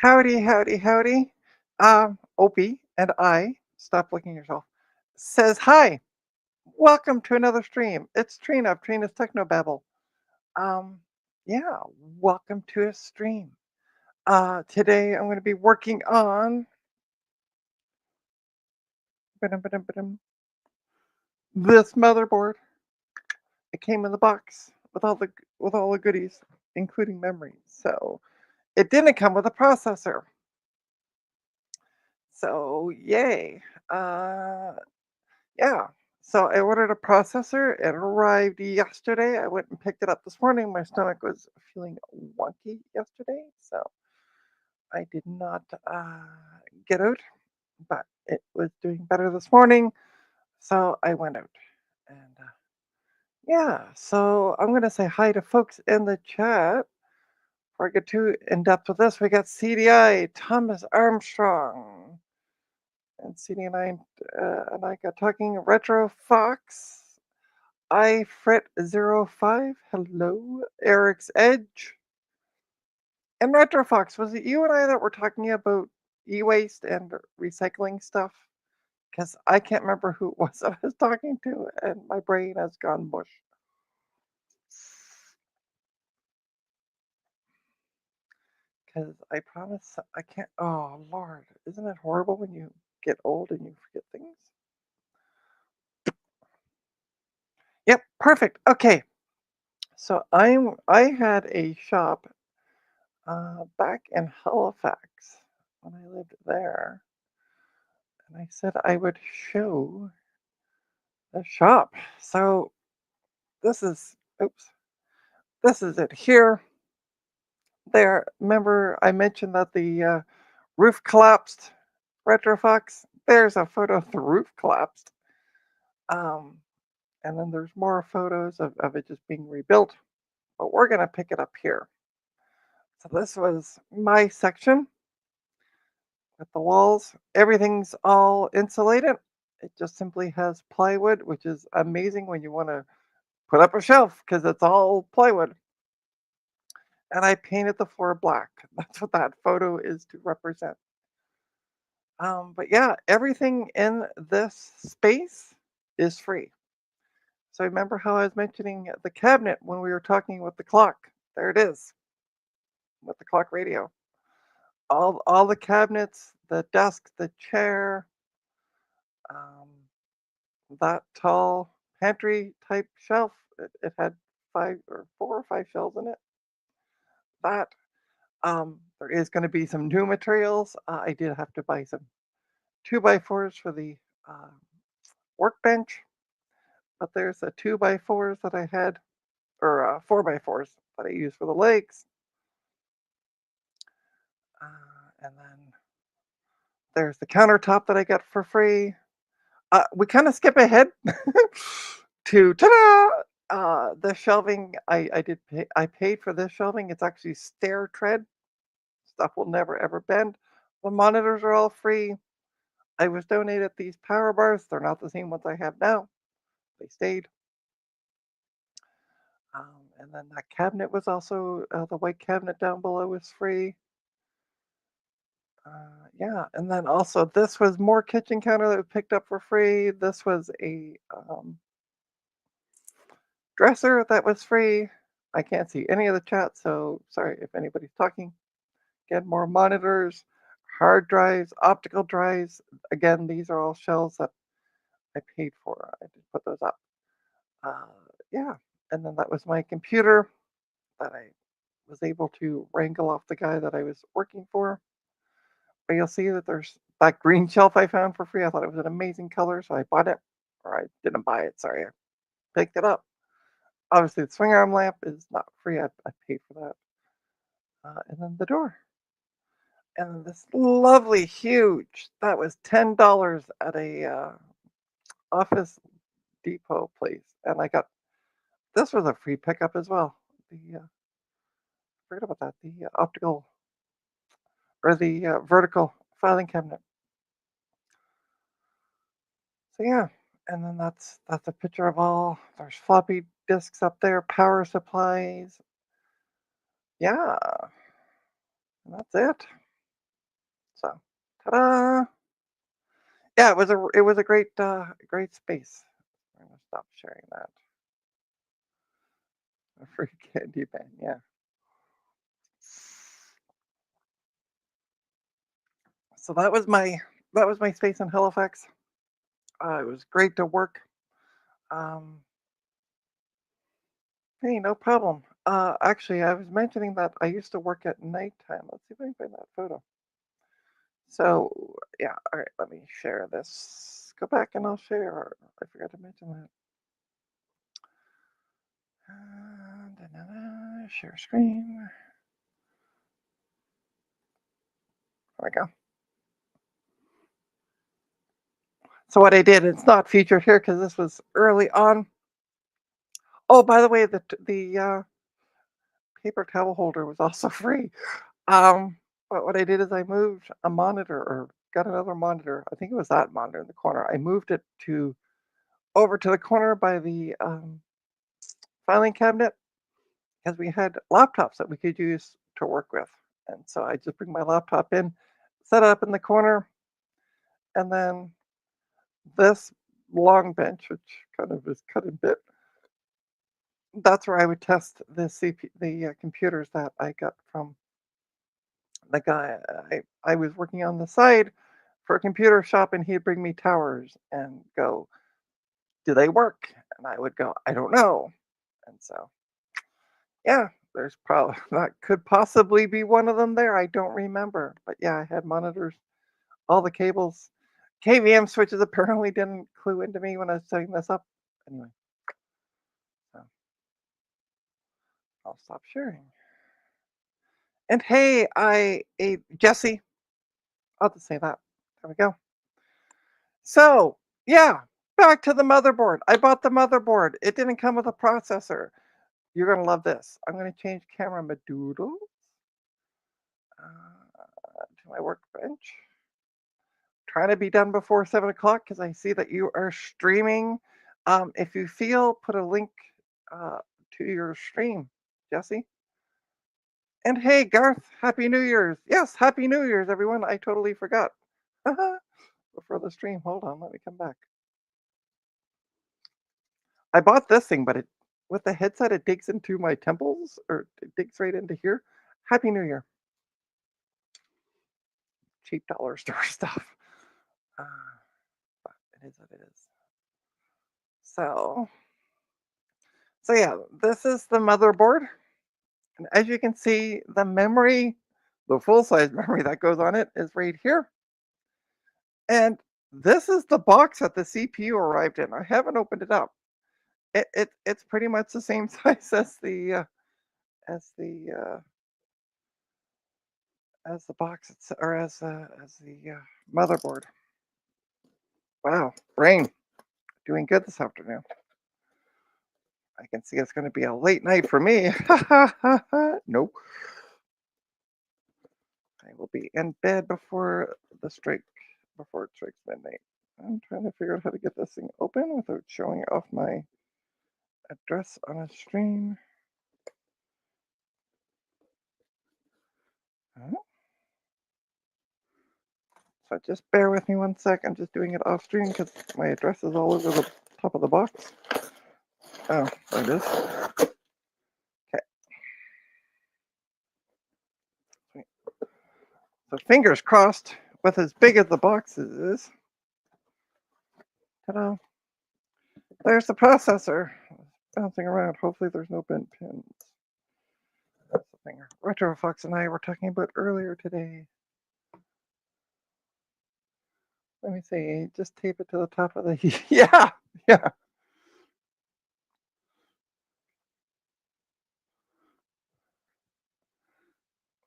Howdy, howdy, howdy. Opie and I, stop licking yourself, says hi. Welcome to another stream. It's Trina of Trina's Technobabble. Um, yeah, welcome to a stream. Today I'm going to be working on ba-dum, this motherboard. It came in the box with all the goodies, including memory. So it didn't come with a processor. So yay. Uh, Yeah. So I ordered a processor. It arrived yesterday. I went and picked it up this morning. My stomach was feeling wonky yesterday, so I did not get out, but it was doing better this morning. So I went out. And yeah, so I'm going to say hi to folks in the chat. Before I get too in depth with this, we got CDI, Thomas Armstrong, and CD9 and I got talking Retro Fox. iFrit05, hello. Eric's Edge. And Retrofox, was it you and I that were talking about e-waste and recycling stuff? Because I can't remember who it was that I was talking to, and my brain has gone mush. Because I promise I can't. Oh, Lord. Isn't it horrible when you get old and you forget things? Yep, perfect. Okay. So I had a shop back in Halifax when I lived there. And I said I would show the shop. So this is, oops, this is it here. There, remember I mentioned that the roof collapsed, Retrofox? There's a photo of the roof collapsed. Um, and then there's more photos of it just being rebuilt. But we're going to pick it up here. So this was my section with the walls. Everything's all insulated. It just simply has plywood, which is amazing when you want to put up a shelf because it's all plywood. And I painted the floor black. That's what that photo is to represent. But yeah, everything in this space is free. So remember how I was mentioning the cabinet when we were talking with the clock? There it is, with the clock radio. All the cabinets, the desk, the chair, um, that tall pantry type shelf. It had five or four or five shelves in it. That there is going to be some new materials. I did have to buy some 2x4s for the uh, workbench, but there's a 2x4s that I had, or 4x4s that I use for the legs. And then there's the countertop that I got for free. We kind of skip ahead to ta-da! The shelving I did pay. I paid for this shelving. It's actually stair tread. Stuff will never ever bend. The monitors are all free. I was donated these power bars. They're not the same ones I have now. They stayed. And then that cabinet was also the white cabinet down below was free. Yeah, and then also this was more kitchen counter that we picked up for free. This was a dresser that was free. I can't see any of the chat, so sorry if anybody's talking. Again, more monitors, hard drives, optical drives. Again, these are all shelves that I paid for. I did put those up. Uh, yeah, and then that was my computer that I was able to wrangle off the guy that I was working for. But you'll see that there's that green shelf I found for free. I thought it was an amazing color, so I bought it. Or I didn't buy it, sorry. I picked it up. Obviously, the swing arm lamp is not free. I paid for that. And then the door. And then this lovely, huge, that was $10 at a Office Depot place. And I got, this was a free pickup as well. The, forget about that, the optical, or the vertical filing cabinet. So yeah, and then that's a picture of all. There's floppy disks up there, power supplies. Yeah, and that's it. So, ta-da! Yeah, it was a great space. I'm gonna stop sharing that. A free candy pen, yeah. So that was my space in Halifax. It was great to work. Um, hey, no problem. Actually, I was mentioning that I used to work at nighttime. Let's see if I can find that photo. So yeah, all right. Let me share this. Go back and I'll share. I forgot to mention that. Share screen. There we go. So what I did, it's not featured here because this was early on. Oh, by the way, the paper towel holder was also free. Um, but what I did is I moved a monitor or got another monitor. I think it was that monitor in the corner. I moved it to over to the corner by the filing cabinet because we had laptops that we could use to work with. And so I just bring my laptop in, set it up in the corner, and then this long bench, which kind of is cut and bit, that's where I would test the computers that I got from the guy. I was working on the side for a computer shop, and he'd bring me towers and go, "Do they work?" And I would go, "I don't know." And so, yeah, there's probably that could possibly be one of them there. I don't remember, but yeah, I had monitors, all the cables, KVM switches apparently didn't clue into me when I was setting this up. Anyway, so I'll stop sharing. And hey, Jesse. I'll just say that. There we go. So, yeah, back to the motherboard. I bought the motherboard. It didn't come with a processor. You're gonna love this. I'm gonna change camera madoodle to my workbench. Trying to be done before 7 o'clock because I see that you are streaming. If you feel, put a link uh, to your stream, Jesse. And hey, Garth, Happy New Year's. Yes, Happy New Year's, everyone. I totally forgot. Before the stream, hold on, let me come back. I bought this thing, but it with the headset, it digs into my temples, or it digs right into here. Happy New Year. Cheap dollar store stuff. Uh, but it is what it is. So, so yeah, this is the motherboard. And as you can see, the memory, the full size memory that goes on it is right here. And this is the box that the CPU arrived in. I haven't opened it up. It's pretty much the same size as the uh, as the box or as the motherboard. Wow, brain doing good this afternoon. I can see it's going to be a late night for me. Nope, I will be in bed before it strikes midnight. I'm trying to figure out how to get this thing open without showing off my address on a stream. Huh? So just bear with me 1 sec. I'm just doing it off stream because my address is all over the top of the box. Oh, there it is. Okay. So fingers crossed with as big as the box is. Ta-da. There's the processor. Bouncing around. Hopefully there's no bent pins. That's the thing Retrofox and I were talking about earlier today. Let me see. Just tape it to the top of the yeah, yeah.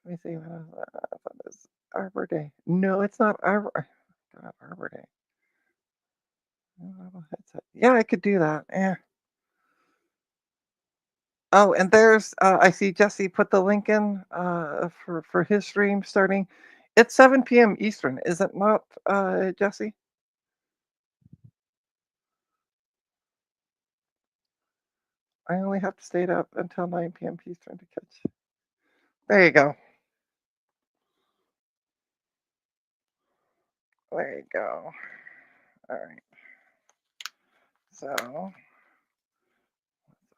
Let me see. That is Arbor Day. No, it's not Arbor. God, Arbor Day. Headset. Yeah, I could do that. Yeah. Oh, and there's I see Jesse put the link in for his stream starting. It's 7 p.m. Eastern, is it not, Jesse? I only have to stay up until 9 p.m. Eastern to catch. There you go. There you go. All right. So let's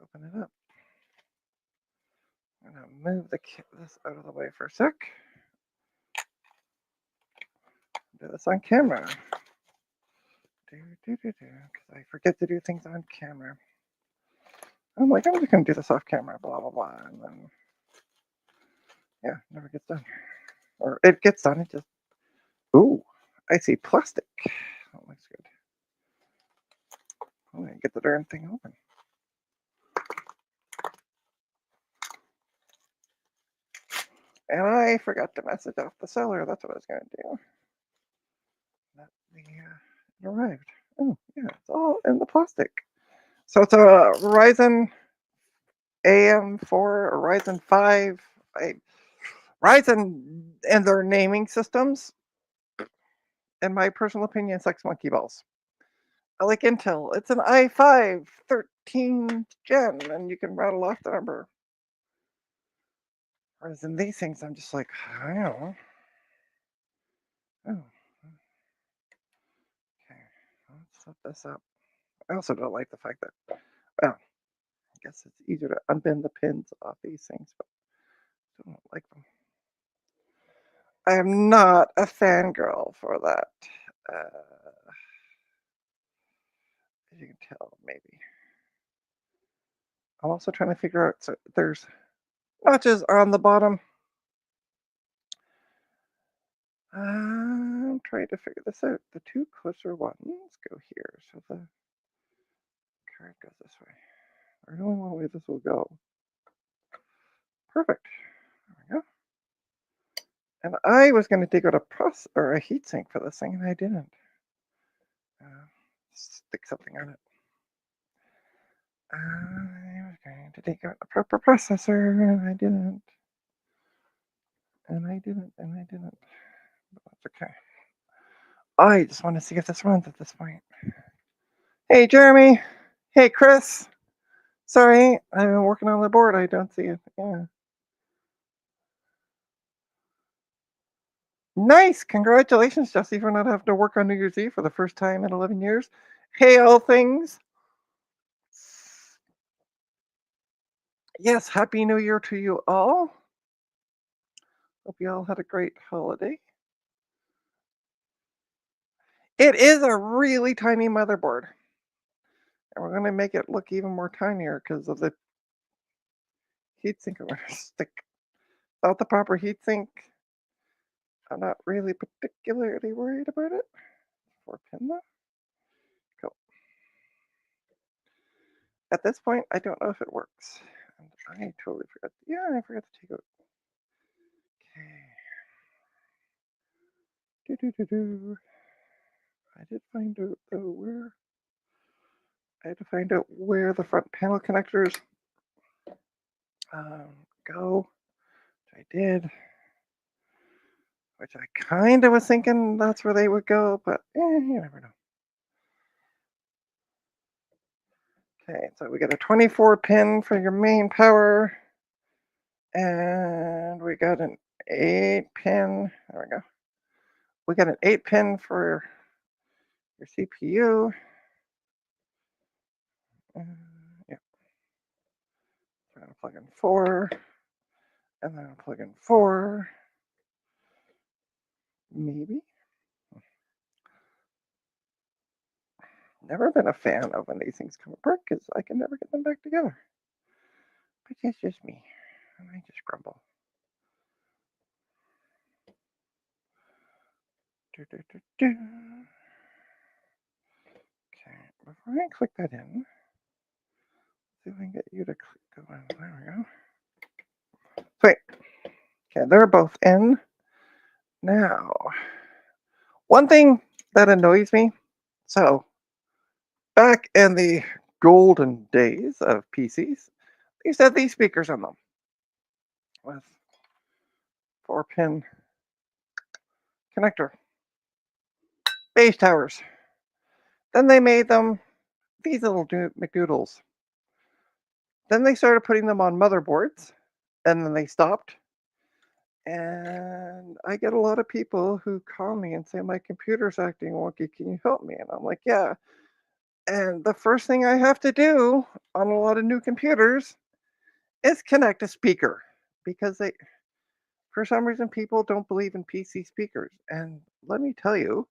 open it up. I'm gonna move this out of the way for a sec. Do this on camera. Because I forget to do things on camera. I'm like, I'm just gonna do this off camera, blah blah blah, and then yeah, never gets done. Or it gets done, it just ooh, I see plastic. That looks good. Oh, I get the darn thing open. And I forgot to message off the seller. That's what I was gonna do. It arrived. Oh yeah, it's all in the plastic. So it's a Ryzen AM4 or Ryzen 5. Ryzen and their naming systems, in my personal opinion, sex monkey balls. I like Intel. It's an i5 13th gen, and you can rattle off the number. Whereas in these things, I'm just like, I don't know. Oh, okay. Let's set this up. I also don't like the fact that, well, I guess it's easier to unbend the pins off these things, but I don't like them. I am not a fangirl for that. As you can tell, maybe. I'm also trying to figure out, so there's notches on the bottom. I'm trying to figure this out. The two closer ones go here, so the card goes this way. There's only one way this will go. Perfect. There we go. And I was going to dig out a heatsink for this thing, and I didn't. Stick something on it. I was going to dig out a proper processor, and I didn't. And I didn't. But that's okay. I just want to see if this runs at this point. Hey, Jeremy. Hey, Chris. Sorry, I've been working on the board. I don't see it. Yeah. Nice. Congratulations, Jesse, for not having to work on New Year's Eve for the first time in 11 years. Hey, all things. Yes, Happy New Year to you all. Hope you all had a great holiday. It is a really tiny motherboard. And we're going to make it look even more tinier because of the heatsink we're going to stick. Without the proper heatsink, I'm not really particularly worried about it. 4-pin though. Cool. At this point, I don't know if it works. And I totally forgot. Yeah, I forgot to take out. Okay. I did find out though where. I had to find out where the front panel connectors go. Which I did. Which I kind of was thinking that's where they would go, but you never know. Okay, so we got a 24 pin for your main power. And we got an 8 pin. There we go. We got an 8 pin for your CPU. Yeah. So I'm going to plug in 4. And then I'll plug in 4. Maybe. Never been a fan of when these things come apart because I can never get them back together. But it's just me. And I just grumble. Okay, before I click that in, see if I can get you to click go in. There we go. Sweet. Okay, they're both in. Now, one thing that annoys me, so back in the golden days of PCs, they used to have these speakers on them with 4-pin connector. Base towers. Then they made them these little McDoodles. Then they started putting them on motherboards, and then they stopped. And I get a lot of people who call me and say, my computer's acting wonky. Can you help me? And I'm like, yeah. And the first thing I have to do on a lot of new computers is connect a speaker because for some reason, people don't believe in PC speakers. And let me tell you,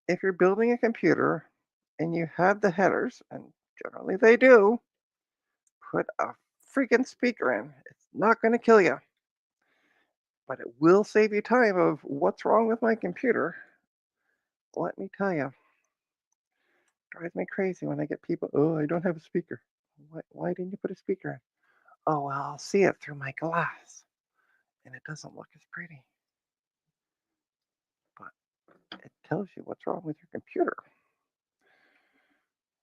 if you're building a computer and you have the headers, and generally they do, put a freaking speaker in. It's not going to kill you, but it will save you time of what's wrong with my computer. Let me tell you, drives me crazy when I get people, oh, I don't have a speaker. Why didn't you put a speaker in? Oh, well, I'll see it through my glass and it doesn't look as pretty. But it tells you what's wrong with your computer.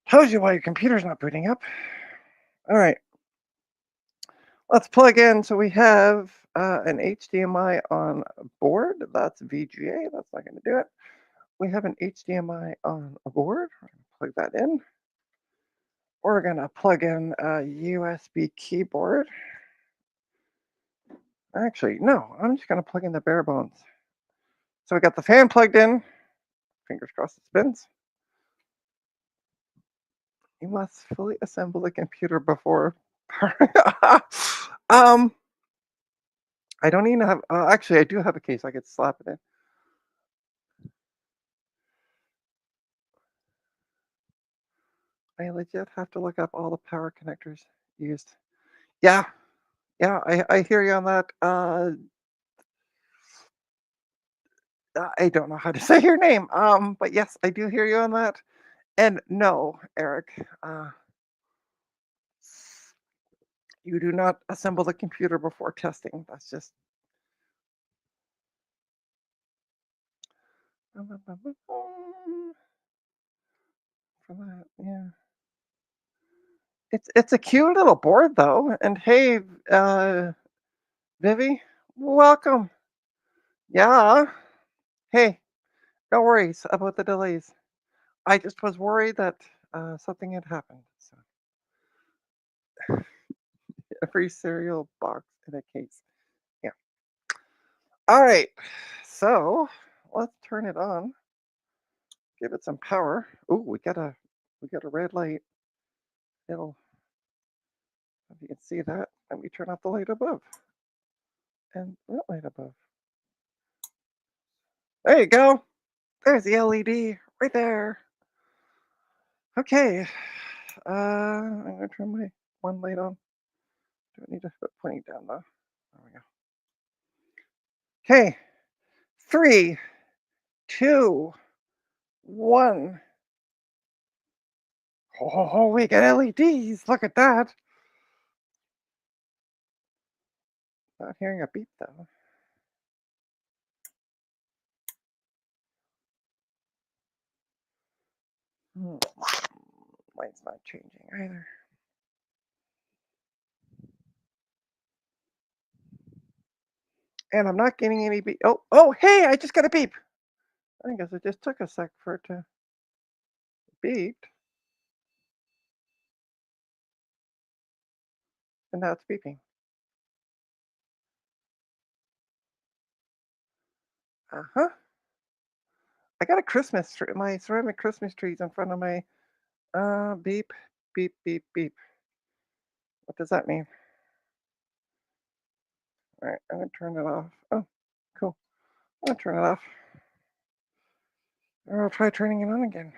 Tells you why your computer's not booting up. All right, let's plug in. So we have an HDMI on board. That's VGA. That's not going to do it. We have an HDMI on a board. We're going to plug that in. We're going to plug in a USB keyboard. Actually, no, I'm just going to plug in the bare bones. So we got the fan plugged in. Fingers crossed it spins. You must fully assemble the computer before. um, I don't even have. Actually, I do have a case. I could slap it in. I legit have to look up all the power connectors used. Yeah, yeah, I hear you on that. I don't know how to say your name. But yes, I do hear you on that. And no, Eric, you do not assemble the computer before testing. That's just for that. Yeah, it's a cute little board though. And hey, Vivi, welcome. Yeah. Hey, no worries about the delays. I just was worried that something had happened. So a free cereal box in a case. Yeah. All right. So let's turn it on. Give it some power. Oh, we got a red light. It'll if you can see that. Let me turn off the light above. And that light above. There you go. There's the LED right there. Okay. I'm gonna turn my one light on. Do I need to put pointing down though? There we go. Okay. 3, 2, 1. Oh, we got LEDs. Look at that. Not hearing a beep though. Light's not changing either. And I'm not getting any beep. Oh, hey, I just got a beep. I guess it just took a sec for it to beep. And now it's beeping. Uh-huh. I got a Christmas tree. My ceramic Christmas trees in front of my beep, beep, beep, beep. What does that mean? All right, I'm gonna turn it off. Oh, cool. I'm gonna turn it off. Or I'll try turning it on again.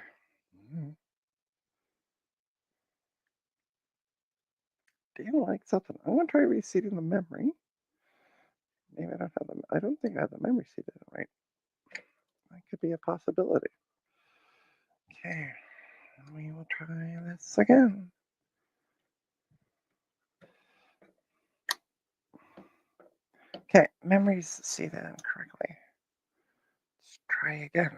Do you like something? I'm gonna try reseating the memory. Maybe I don't have the. I don't think I have the memory seated right. That could be a possibility. Okay, we will try this again. Okay, memory's seated incorrectly. Let's try again.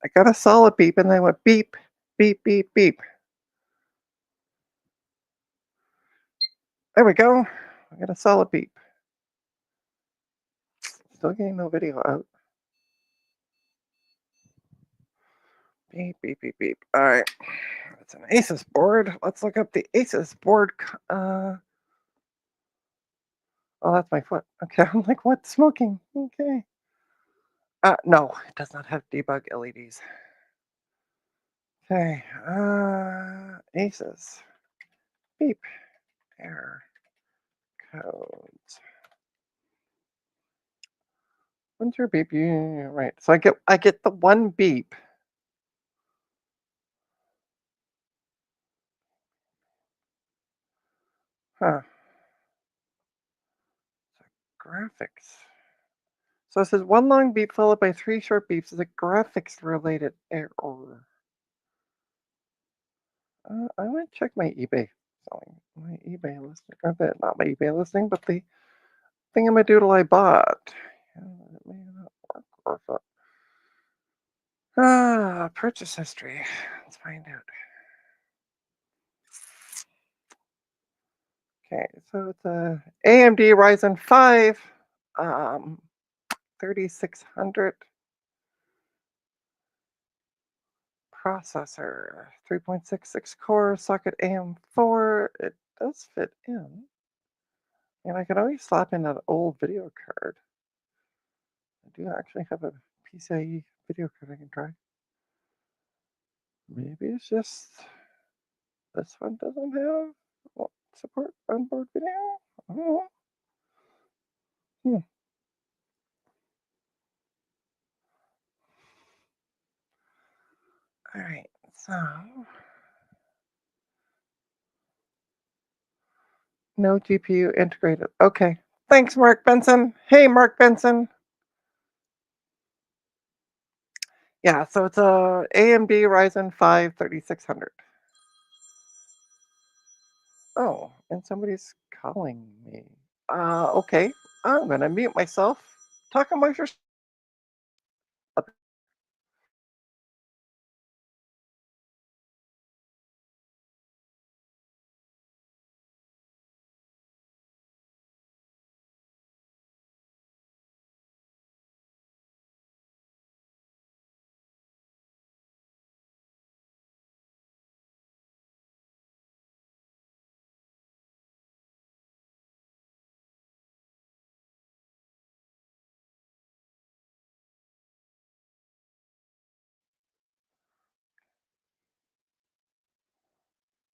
I got a solid beep and then I went beep, beep, beep, beep. There we go. I got a solid beep. Still getting no video out. Beep, beep, beep, beep. All right. It's an Asus board. Let's look up the Asus board. Oh, that's my foot. Okay, I'm like, what? Smoking. Okay. No, it does not have debug LEDs. Okay. Asus. Beep. Error codes. When's your beep? Yeah, right. So I get the one beep. Huh. Graphics. So it says one long beep followed by three short beeps is a graphics related error. I want to check my eBay selling. My eBay listing. Not my eBay listing, but the thingamadoodle I bought. Yeah, it may not work. Or if purchase history. Let's find out. Okay, so it's a AMD Ryzen 5 um, 3600 processor, 3.66 core, socket AM4. It does fit in. And I could always slap in an old video card. I do actually have a PCIe video card I can try. Maybe it's just this one doesn't have support onboard video. I don't know. Hmm. All right, so no GPU integrated. Okay, thanks, Mark Benson. Hey, Mark Benson. Yeah, so it's a AMD Ryzen 5 3600. Oh, and somebody's calling me. Okay. I'm gonna mute myself. Talk amongst yourselves.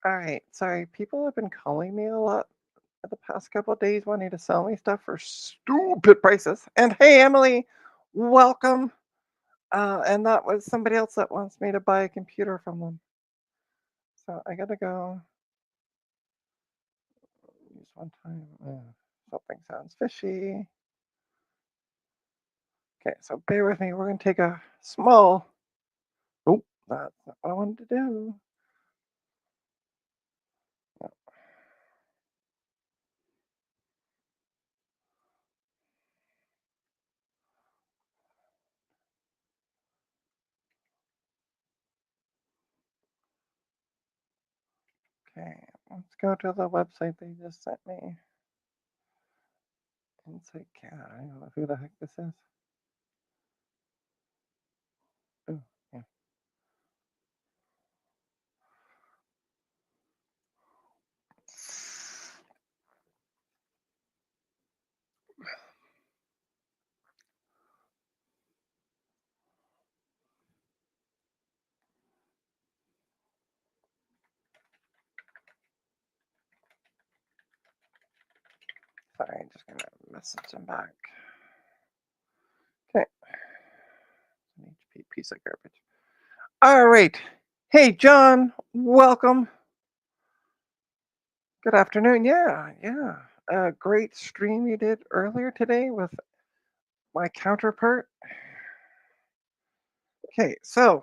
All right. Sorry, people have been calling me a lot the past couple of days wanting to sell me stuff for stupid prices. And hey, Emily, welcome. And that was somebody else that wants me to buy a computer from them. So I gotta go use one time. Something sounds fishy. Okay, so bear with me. We're gonna take a small. Oh, that's not what I wanted to do. Okay, let's go to the website they just sent me. Insight Cat. I don't know who the heck this is. Oh, yeah. Sorry, I'm just gonna message them back. Okay. An HP piece of garbage. All right. Hey, John, welcome. Good afternoon. Yeah, yeah. A great stream you did earlier today with my counterpart. Okay, so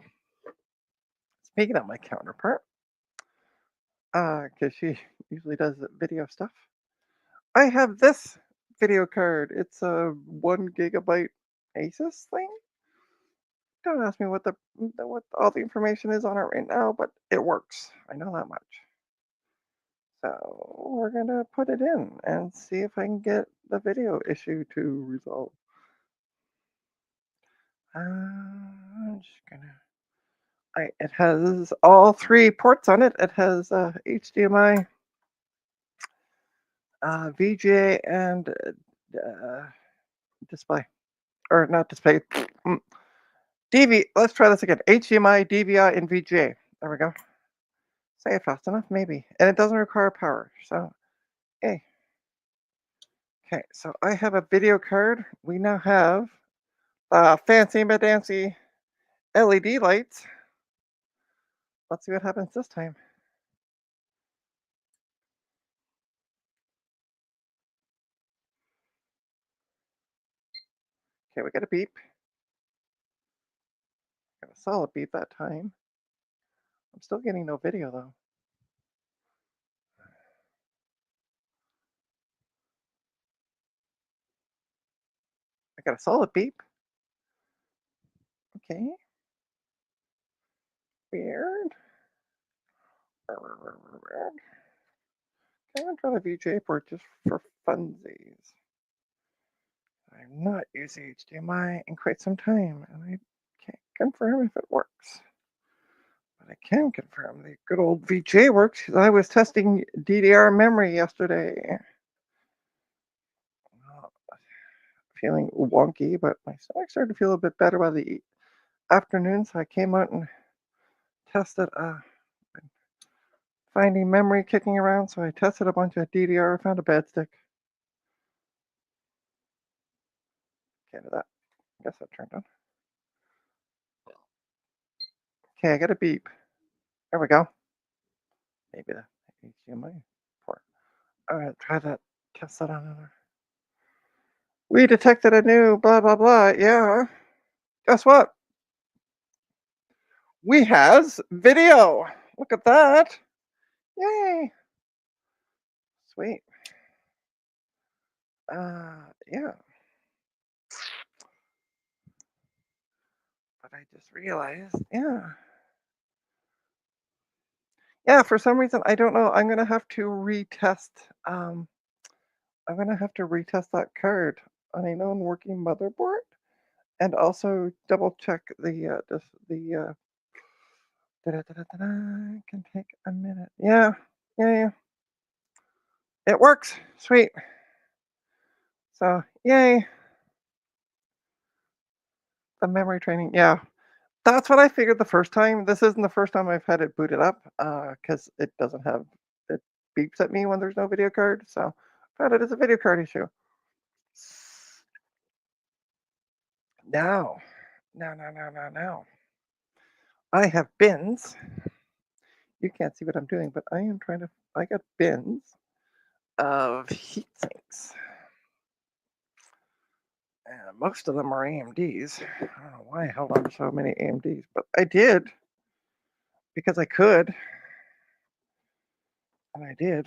speaking of my counterpart, because she usually does video stuff, I have this video card. It's a 1 gigabyte Asus thing. Don't ask me what all the information is on it right now, but it works. I know that much. So we're gonna put it in and see if I can get the video issue to resolve. I'm just gonna. It has all three ports on it. It has HDMI, VGA and display. Or not display. DV. Let's try this again. HDMI, DVI, and VGA. There we go. Say it fast enough, maybe. And it doesn't require power. So, hey. Okay, so I have a video card. We now have fancy but dancy LED lights. Let's see what happens this time. Okay, we got a beep. Got a solid beep that time. I'm still getting no video though. I got a solid beep. Okay. Weird. Okay, I'm gonna try the VGA port just for funsies. I've not used HDMI in quite some time, and I can't confirm if it works. But I can confirm the good old VGA works. I was testing DDR memory yesterday. Feeling wonky, but my stomach started to feel a bit better by the afternoon, so I came out and tested finding memory kicking around, so I tested a bunch of DDR, found a bad stick. Okay, that. I guess that turned on. Okay, I got a beep. There we go. Maybe the HDMI port. All right, try that. Test that on another. We detected a new blah blah blah. Yeah. Guess what? We has video. Look at that. Yay. Sweet. Yeah. But I just realized, yeah. Yeah, for some reason, I don't know. I'm gonna have to retest. I'm gonna have to retest that card on a known working motherboard, and also double check the. Can take a minute. Yeah, yeah. It works. Sweet. So yay, the memory training. Yeah, that's what I figured the first time. This isn't the first time I've had it booted up, because it doesn't have it beeps at me when there's no video card. So, but it is a video card issue. Now, now. I have bins. You can't see what I'm doing, but I am trying to. I got bins of heat sinks. And most of them are AMDs. I don't know why I held on to so many AMDs, but I did because I could, and I did.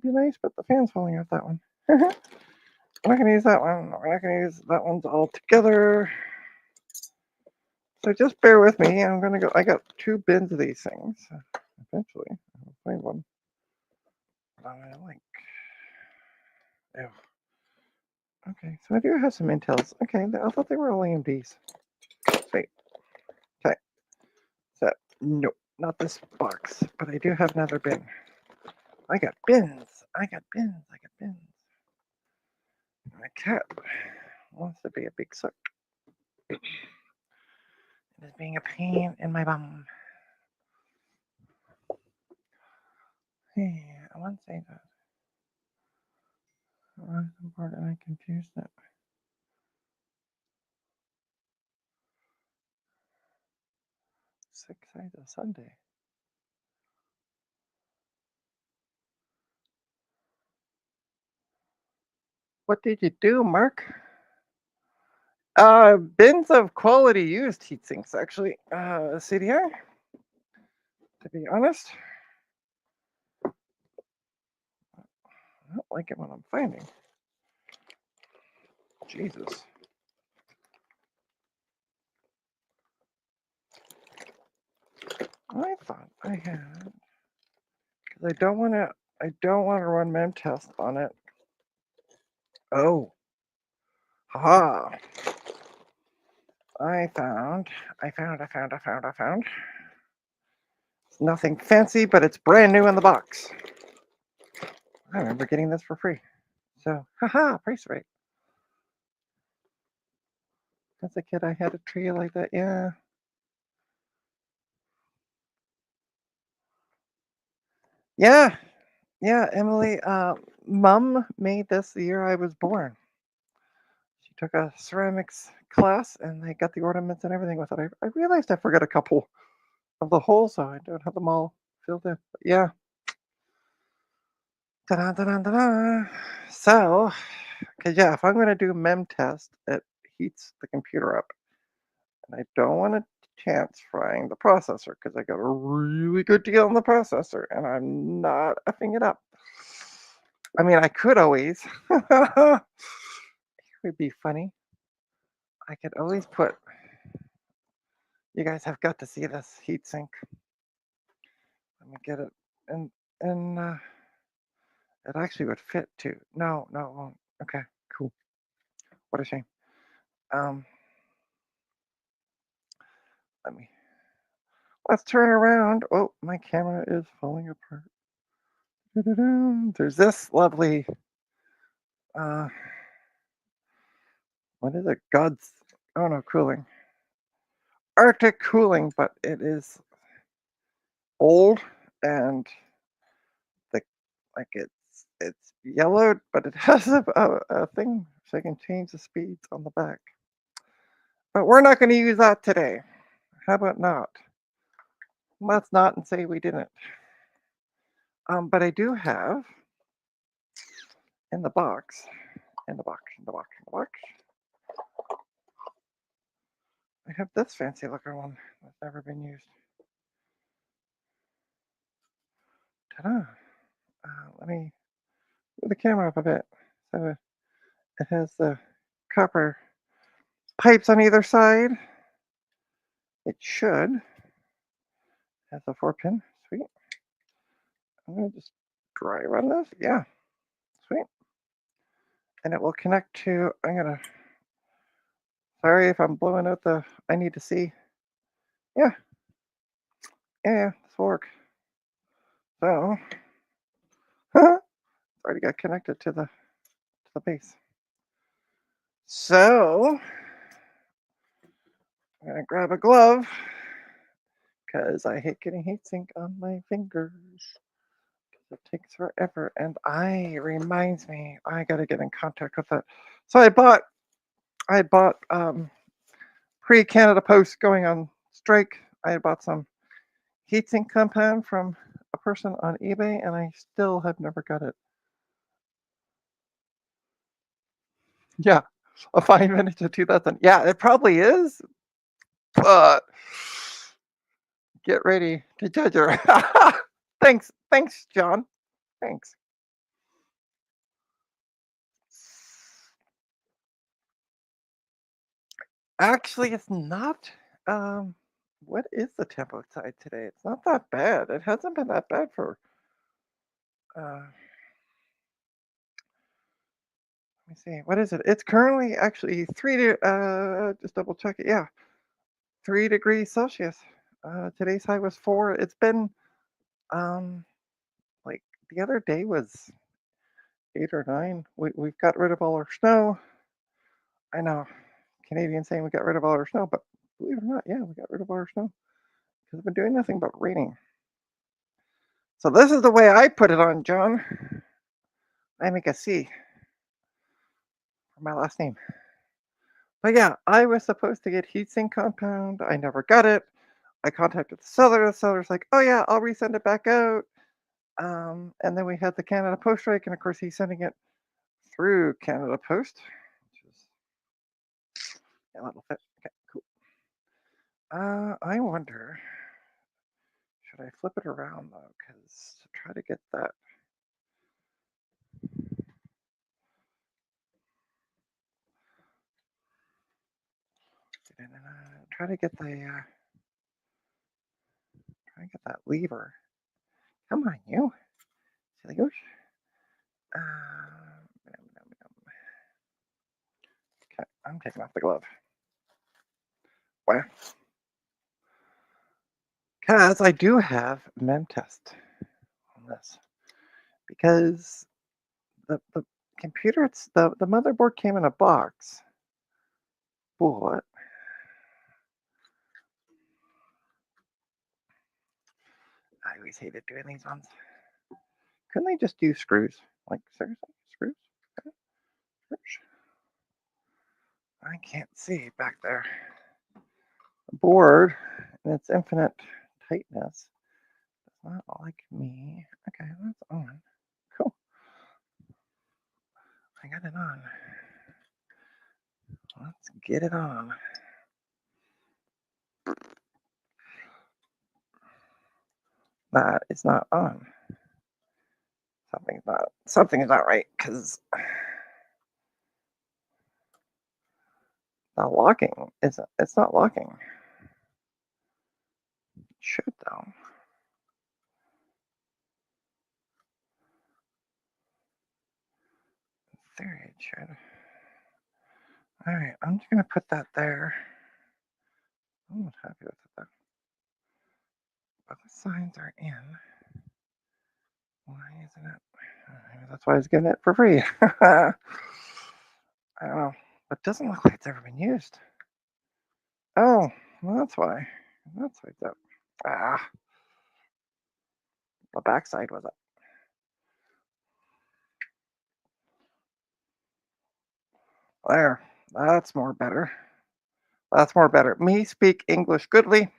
Be nice, but the fan's falling off that one. We're not gonna use that one. We're not gonna use that one's all together. So just bear with me. I'm gonna go. I got 2 bins of these things. Eventually, I'll find one that I like. Ew. Okay, so I do have some Intels. Okay, I thought they were all AMDs. Sweet. Okay. So no, not this box, but I do have another bin. I got bins. I got bins. I got bins. My cat wants to be a big suck. It is being a pain in my bum. Hey, I want to say that. I was important and I confused it. Six sides of Sunday. What did you do, Mark? Bins of quality used heat sinks, actually. CDI, to be honest. I don't like it when I'm finding. Jesus. I thought I had, because I don't want to run mem test on it. Oh. Haha. I found. nothing fancy, but it's brand new in the box. I remember getting this for free. So, haha, price right. As a kid, I had a tree like that. Yeah. Yeah. Yeah, Emily, Mom made this the year I was born. She took a ceramics class and they got the ornaments and everything with it. I realized I forgot a couple of the holes, so I don't have them all filled in. But yeah. Ta-da, ta-da, ta-da. So, because yeah, if I'm going to do mem test, it heats the computer up. And I don't want a chance frying the processor because I got a really good deal on the processor and I'm not effing it up. I mean, I could always. It would be funny. I could always put. You guys have got to see this heatsink. Let me get it, and it actually would fit too. No, no, it won't. Okay, cool. What a shame. Um, let me. Let's turn around. Oh, my camera is falling apart. There's this lovely. Uh, what is it? God's. Oh no, cooling. Arctic cooling, but it is old and the like it's yellowed, but it has a thing so I can change the speeds on the back. But we're not going to use that today. How about not? Let's not and say we didn't. But I do have in the box, in the box, in the box, in the box. I have this fancy looking one that's never been used. Ta-da! Let me move the camera up a bit. So it has the copper pipes on either side. It should have the 4-pin. Sweet. I'm gonna just dry run this. Yeah, sweet. And it will connect to. I'm gonna. Sorry if I'm blowing out the. I need to see. Yeah, yeah, this will work. So, already got connected to the base. So, I'm gonna grab a glove because I hate getting heatsink on my fingers. It takes forever, and I reminds me I gotta get in contact with it. So I bought pre Canada Post going on strike. I bought some heatsink compound from a person on eBay, and I still have never got it. Yeah, a 5 minutes to 2000. Yeah, it probably is, but get ready to judge her. Thanks, John. Thanks. Actually, it's not. Um, what is the temp outside today? It's not that bad. It hasn't been that bad for. Uh, let me see. What is it? It's currently actually just double check it. Yeah, 3 degrees Celsius. Today's high was 4. It's been um like the other day was 8 or 9. We've got rid of all our snow. I know, Canadians saying we got rid of all our snow, but believe it or not, yeah, we got rid of all our snow because it's been doing nothing but raining. So this is the way I put it on, John. I make a C for my last name. But yeah, I was supposed to get heatsink compound. I never got it. I contacted the seller. The seller's like, "Oh yeah, I'll resend it back out." And then we had the Canada Post strike, and of course he's sending it through Canada Post, which is yeah, that'll fit. Okay, cool. I wonder, should I flip it around though? Because to try to get that. Try to get lever. Come on, you silly goose. Okay, I'm taking off the glove. Wow. because I do have mem test on this because the computer, the motherboard came in a box. What? I always hated doing these ones. Couldn't they just do screws? Like seriously, screws? Okay, screws. I can't see back there. The board and its infinite tightness does not like me. Okay, that's on. Cool. I got it on. Let's get it on. That is not on. Something's not right because the locking isn't. It's not locking. It should though. There it should. All right, I'm just gonna put that there. I'm not happy with it though. Both signs are in. Why isn't it? Maybe that's why I was getting it for free. I don't know. But it doesn't look like it's ever been used. Oh, well, that's why. That's why it's up. Ah, the backside was up. There. That's more better. That's more better. Me speak English goodly.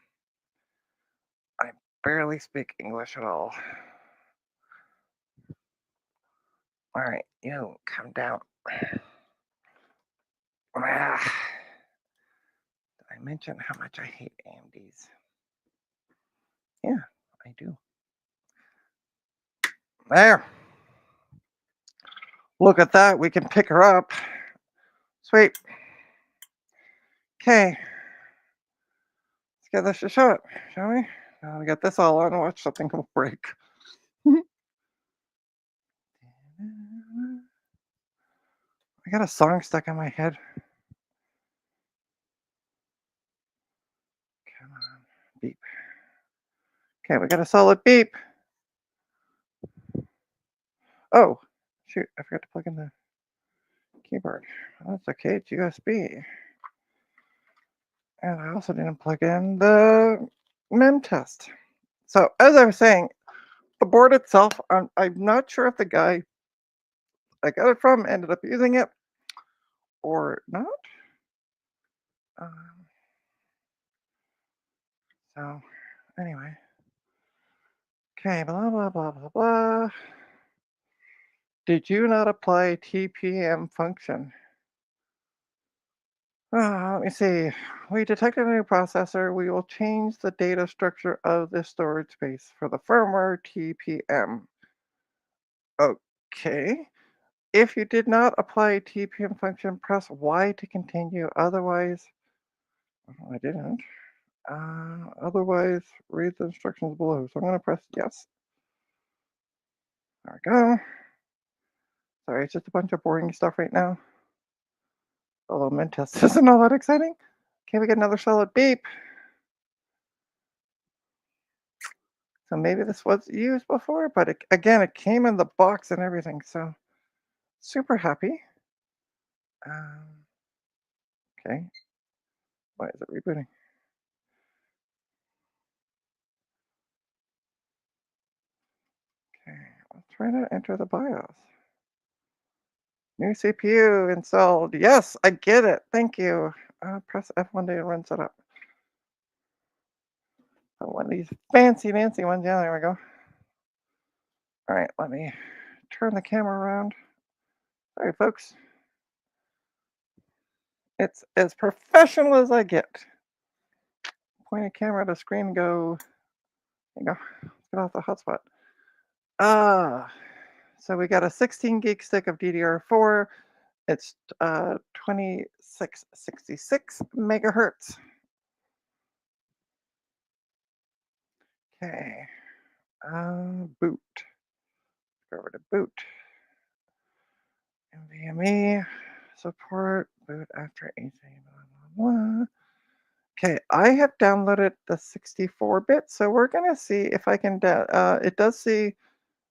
I barely speak English at all. All right, you come down. Ah, did I mention how much I hate AMDs? Yeah, I do. There. Look at that. We can pick her up. Sweet. Okay. Let's get this a shot, shall we? We got this all on. Watch something will break. I got a song stuck in my head. Come on. Beep. Okay, we got a solid beep. Oh, shoot. I forgot to plug in the keyboard. That's okay. It's USB. And I also didn't plug in the mem test. So, as I was saying, the board itself, I'm not sure if the guy I got it from ended up using it or not. Um, so, anyway. Okay, blah, blah, blah, blah, blah. Did you not apply TPM function? Let me see. We detected a new processor. We will change the data structure of the storage space for the firmware TPM. Okay. If you did not apply TPM function, press Y to continue. Otherwise, I didn't. Otherwise, read the instructions below. So I'm going to press yes. There we go. Sorry, it's just a bunch of boring stuff right now. Although mint test isn't all that exciting. Okay, we get another solid beep. So maybe this was used before, but again, it came in the box and everything. So super happy. Um, okay. Why is it rebooting? Okay, let's try to enter the BIOS. New CPU installed. Yes, I get it. Thank you. Press F1 to run setup. Oh, one of these fancy Nancy ones. Yeah, there we go. All right, let me turn the camera around. Sorry, folks. It's as professional as I get. Point a camera at a screen and go, there you go. Let's get off the hotspot. So we got a 16 gig stick of DDR4. It's 2666 megahertz. Okay. Boot. Go over to boot. NVMe support. Boot after AC. Blah, blah, blah. Okay, I have downloaded the 64-bit, so we're gonna see if I can. It does see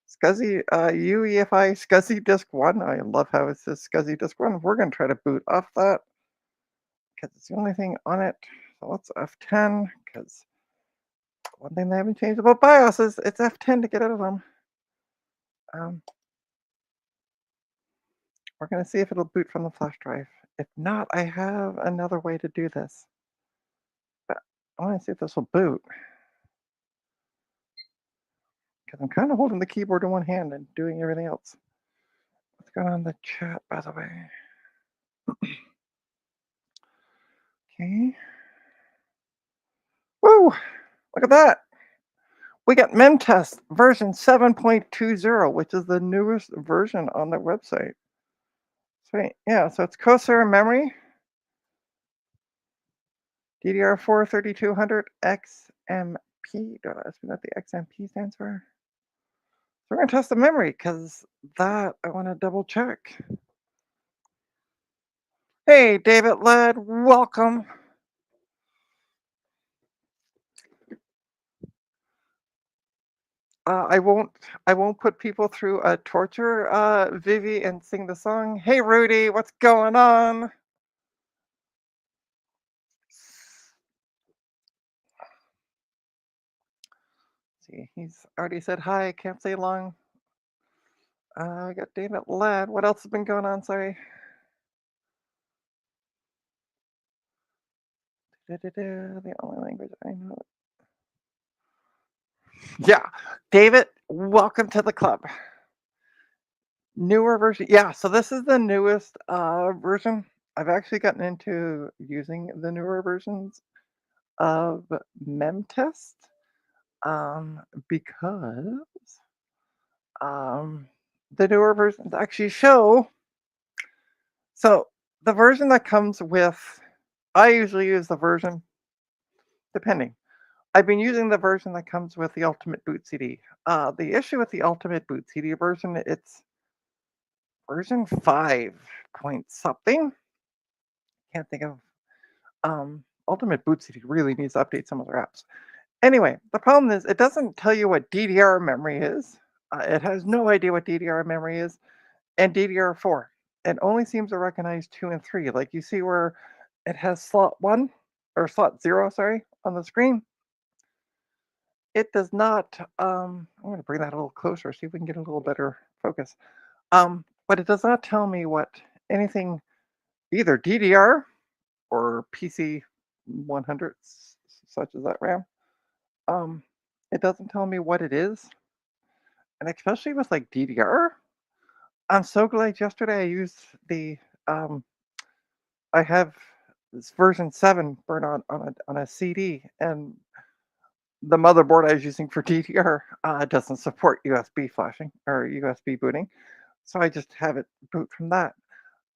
SCSI UEFI SCSI Disk One. I love how it says SCSI Disk One. We're gonna try to boot off that because it's the only thing on it. So let's F10 because one thing they haven't changed about BIOS is it's F10 to get out of them. Um, we're gonna see if it'll boot from the flash drive. If not, I have another way to do this. But I want to see if this will boot because I'm kind of holding the keyboard in one hand and doing everything else. What's going on in the chat, by the way? Okay. Woo! Look at that. We got MemTest version 7.20, which is the newest version on their website. Sweet. Yeah, so it's Corsair memory, DDR4 3200 XMP. Don't ask me what the XMP stands for. So we're going to test the memory because that I want to double check. Hey, David Led, welcome. I won't put people through a torture, Vivi, and sing the song. Hey, Rudy, what's going on? See, he's already said hi. Can't say long. I got David Ladd. What else has been going on? Sorry. The only language I know. Yeah, David, welcome to the club. Newer version. Yeah, so this is the newest version. I've actually gotten into using the newer versions of MemTest because the newer versions actually show. So the version that comes with, I usually use the version, depending. I've been using the version that comes with the Ultimate Boot CD. The issue with the Ultimate Boot CD version, it's version 5 point something. Can't think of. Ultimate Boot CD really needs to update some of their apps. Anyway, the problem is it doesn't tell you what DDR memory is. It has no idea what DDR memory is, and DDR4. It only seems to recognize 2 and 3. Like you see where it has slot 1 or slot 0, sorry, on the screen. It does not. I'm going to bring that a little closer, see if we can get a little better focus. But it does not tell me what anything, either DDR or PC 100, such as that RAM. It doesn't tell me what it is, and especially with like DDR. I'm so glad yesterday I used the. I have this version 7 burn on a CD, and the motherboard I was using for DDR doesn't support USB flashing or USB booting. So I just have it boot from that.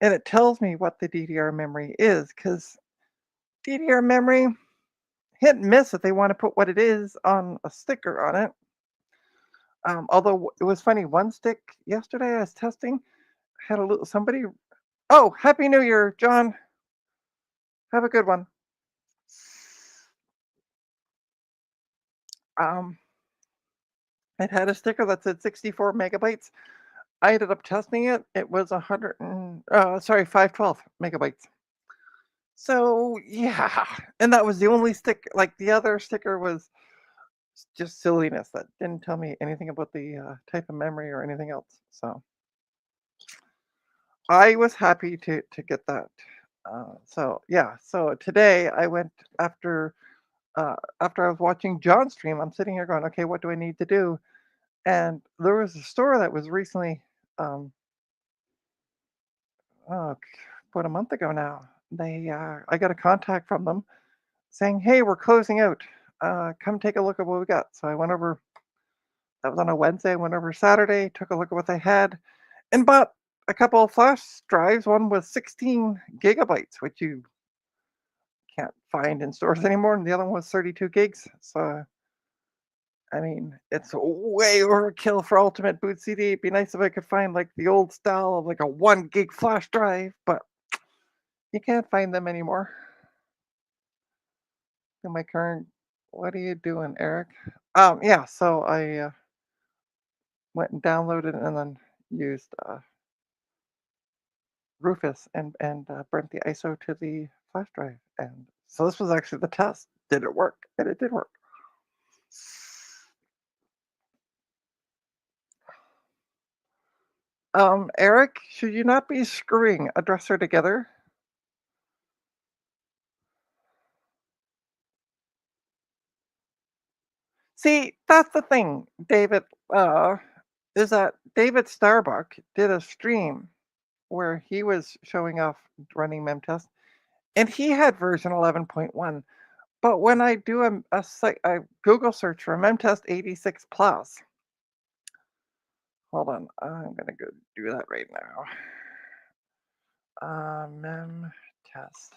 And it tells me what the DDR memory is because DDR memory, hit and miss if they want to put what it is on a sticker on it. Although it was funny, one stick yesterday I was testing had a little somebody. Oh, Happy New Year, John. Have a good one. Um, it had a sticker that said 64 megabytes. I ended up testing it. It was 512 megabytes. So yeah, and that was the only stick. Like the other sticker was just silliness that didn't tell me anything about the type of memory or anything else. So I was happy to get that. So yeah, so today I went after I was watching John's stream. I'm sitting here going, okay, what do I need to do? And there was a store that was recently, um, oh, about a month ago now. I got a contact from them saying, "Hey, we're closing out. Come take a look at what we got." So I went over. That was on a Wednesday. I went over Saturday, took a look at what they had, and bought a couple of flash drives. One was 16 gigabytes, which you can't find in stores anymore, and the other one was 32 gigs. So I mean, it's way overkill for Ultimate Boot CD. It'd be nice if I could find like the old style of like a 1 gig flash drive, but you can't find them anymore. my current. What are you doing, Eric? Yeah. So I went and downloaded and then used Rufus and burnt the ISO to the flash drive. And so this was actually the test. Did it work? And it did work. Eric, should you not be screwing a dresser together? See, that's the thing, David. Uh, is that David Starbuck did a stream where he was showing off running memtest, and he had version 11.1. But when I do a Google search for memtest 86 plus, hold on, I'm gonna go do that right now. Memtest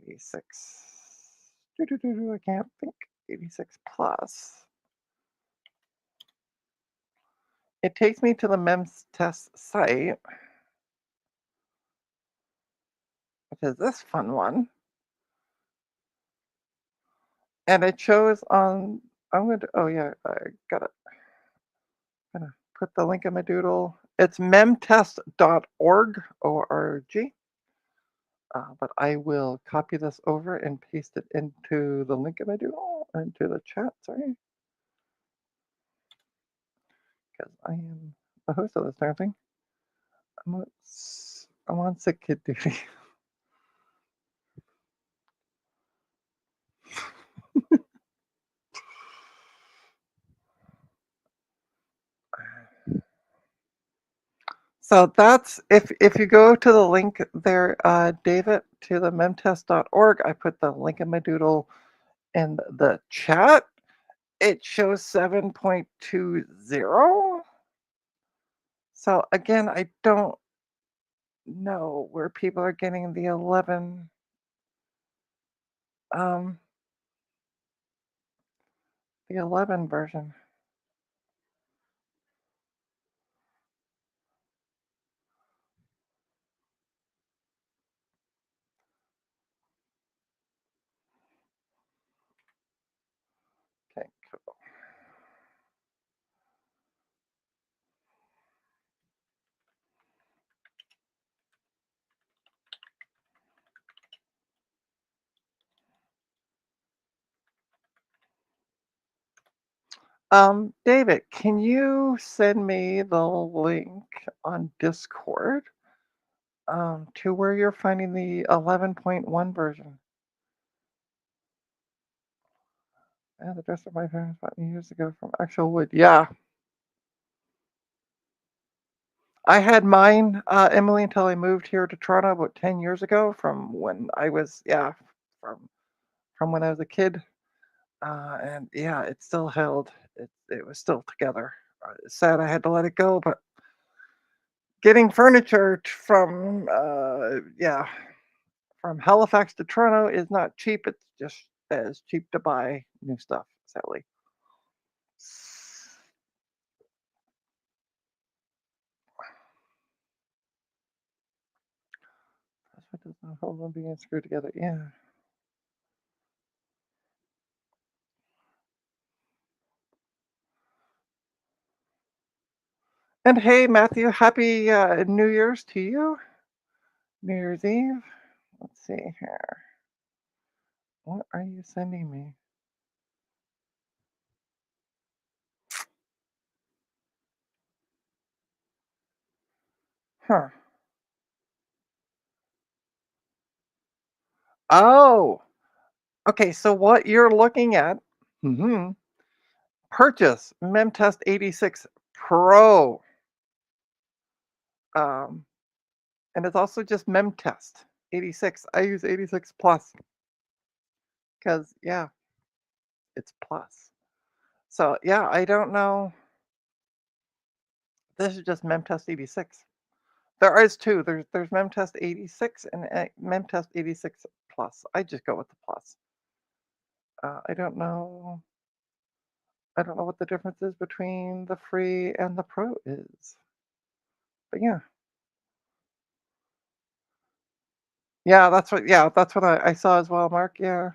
86. I can't think. 86 plus. It takes me to the MEMS test site, which is this fun one. And it shows on, I'm going to, oh yeah, I got it. I'm going to put the link in my doodle. It's memtest.org, O-R-G. But I will copy this over and paste it into the link in my doodle, into the chat, sorry. Because I am the host of this darn thing. I'm on sick kid duty. So that's if you go to the link there, David, to the memtest.org, I put the link in my doodle in the chat. It shows 7.20. So again, I don't know where people are getting the 11 version. Okay, cool. David, can you send me the link on Discord to where you're finding the 11.1 version? Yeah, the dress of my parents bought me years ago from actual wood. Yeah, I had mine, Emily, until I moved here to Toronto about 10 years ago. From when I was, yeah, from from when I was a kid, and yeah, it still held. It was still together. It's sad I had to let it go, but getting furniture from yeah, from Halifax to Toronto is not cheap. It's just as cheap to buy new stuff, sadly. That's what does not hold on being screwed together. Yeah. And hey, Matthew, happy New Year's to you. New Year's Eve. Let's see here. What are you sending me? Huh. Oh, okay. So what you're looking at, hmm purchase Memtest 86 Pro. Um, and it's also just Memtest 86. I use 86 Plus because, yeah, it's Plus. So, yeah, I don't know. This is just Memtest 86. There is two. There's Memtest 86 and Memtest 86 Plus. I just go with the Plus. I don't know. I don't know what the difference is between the free and the pro is. But yeah. Yeah, that's what I saw as well, Mark. Yeah.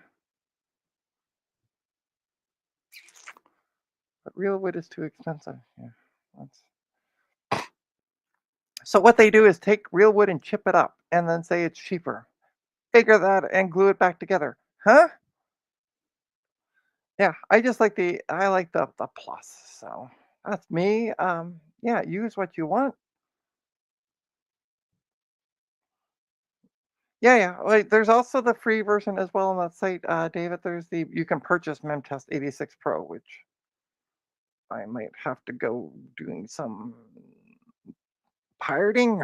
real wood is too expensive. Yeah. That's... So what they do is take real wood and chip it up, and then say it's cheaper. Figure that and glue it back together. Huh? Yeah, I like the plus. So that's me. Yeah, use what you want. Yeah, yeah. Like, there's also the free version as well on that site, David. There's the you can purchase MemTest 86 Pro, which I might have to go doing some pirating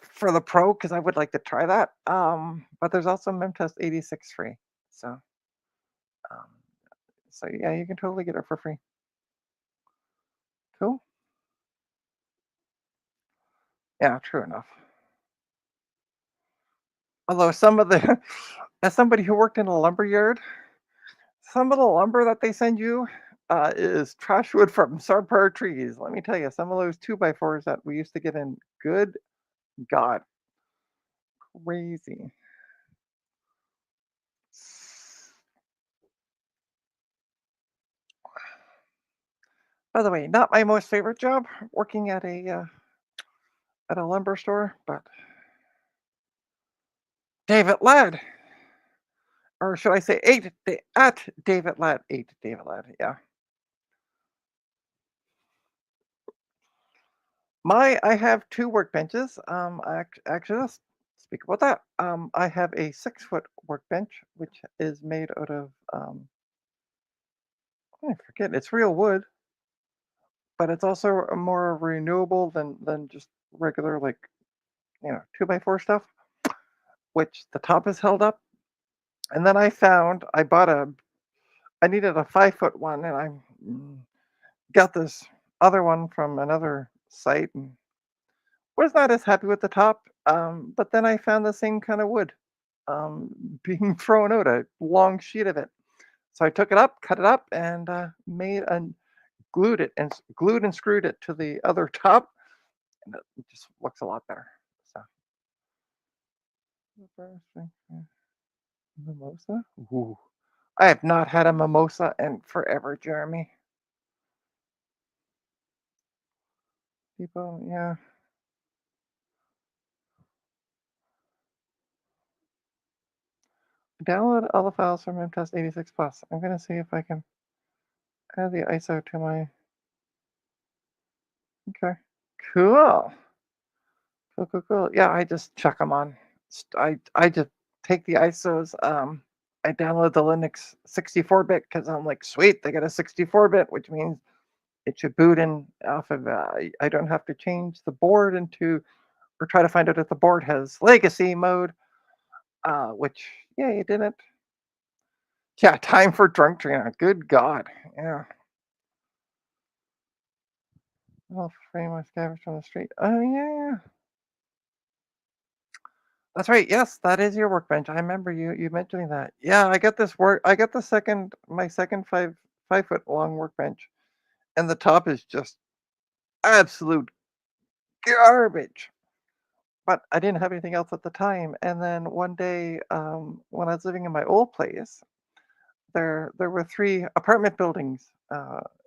for the Pro because I would like to try that. But there's also MemTest 86 free. So, um, so yeah, you can totally get it for free. Cool. Yeah, true enough. Although some of the, as somebody who worked in a lumber yard, some of the lumber that they send you is trash wood from subpar trees. Let me tell you, some of those 2x4s that we used to get in, good God, crazy. By the way, not my most favorite job, working at a lumber store, but David Ladd, or should I say at David Ladd, 8 David Ladd, yeah. I have two workbenches. Actually, let's speak about that. I have a 6 foot workbench, which is made out of I forget, it's real wood, but it's also more renewable than just regular, like, 2x4 stuff, which the top is held up. And then I needed a 5 foot one, and I got this other one from another site and was not as happy with the top. But then I found the same kind of wood um, being thrown out, a long sheet of it. So I took it up, cut it up, and made and glued and screwed it to the other top, and it just looks a lot better. So mimosa. Ooh. I have not had a mimosa in forever, Jeremy. People, yeah. Download all the files from MTest 86 Plus. I'm gonna see if I can add the ISO to my. Okay. Cool. Cool, cool, cool. Yeah, I just chuck them on. I just take the ISOs. I download the Linux 64-bit because I'm like, sweet, they got a 64-bit, which means it should boot in off of. I don't have to change the board into or try to find out if the board has legacy mode. Which yeah, you didn't. Yeah, time for drunk training. Good God. Yeah. Well, frame my scavenged from the street. Oh yeah, yeah. That's right. Yes, that is your workbench. I remember you mentioning that. Yeah, I got this work. I got the second my second 5 foot long workbench, and the top is just absolute garbage. But I didn't have anything else at the time. And then one day, when I was living in my old place, there were 3 apartment buildings,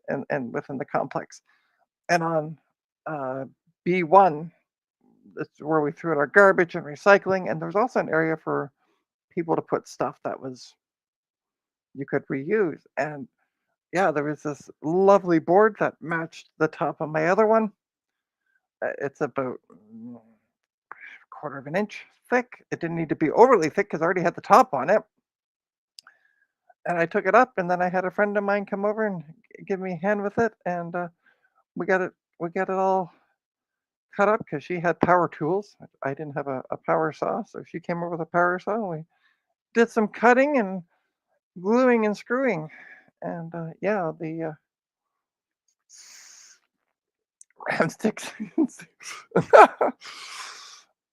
and within the complex, and on B1, that's where we threw out our garbage and recycling. And there was also an area for people to put stuff that was you could reuse. And yeah, there was this lovely board that matched the top of my other one. It's about quarter of an inch thick. It didn't need to be overly thick because I already had the top on it. And I took it up, and then I had a friend of mine come over and give me a hand with it, and we got it we got it all cut up because she had power tools. I didn't have a power saw, so she came over with a power saw. And we did some cutting and gluing and screwing, and yeah, the ram sticks.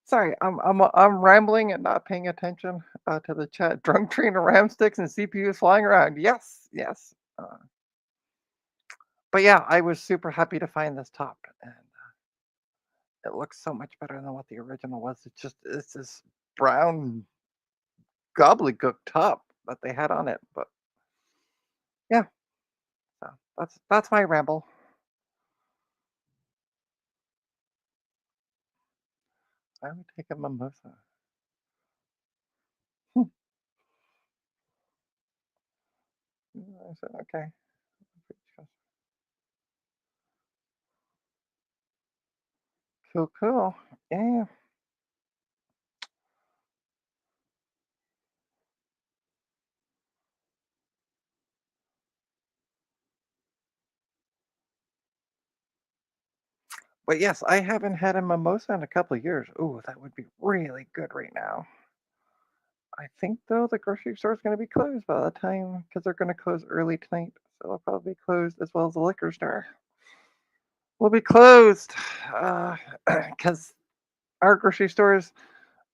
Sorry, I'm rambling and not paying attention to the chat. Drunk train of ram sticks and CPUs flying around. Yes, yes. But yeah, I was super happy to find this top, and it looks so much better than what the original was. It's this brown gobbledygook top that they had on it. But yeah, So that's my ramble. I would take a mimosa. I said, okay. Cool, cool. Yeah. But yes, I haven't had a mimosa in a couple of years. Ooh, that would be really good right now. I think though the grocery store is going to be closed by the time because they're going to close early tonight, so they'll probably be closed as well as the liquor store. Will be closed because our grocery stores,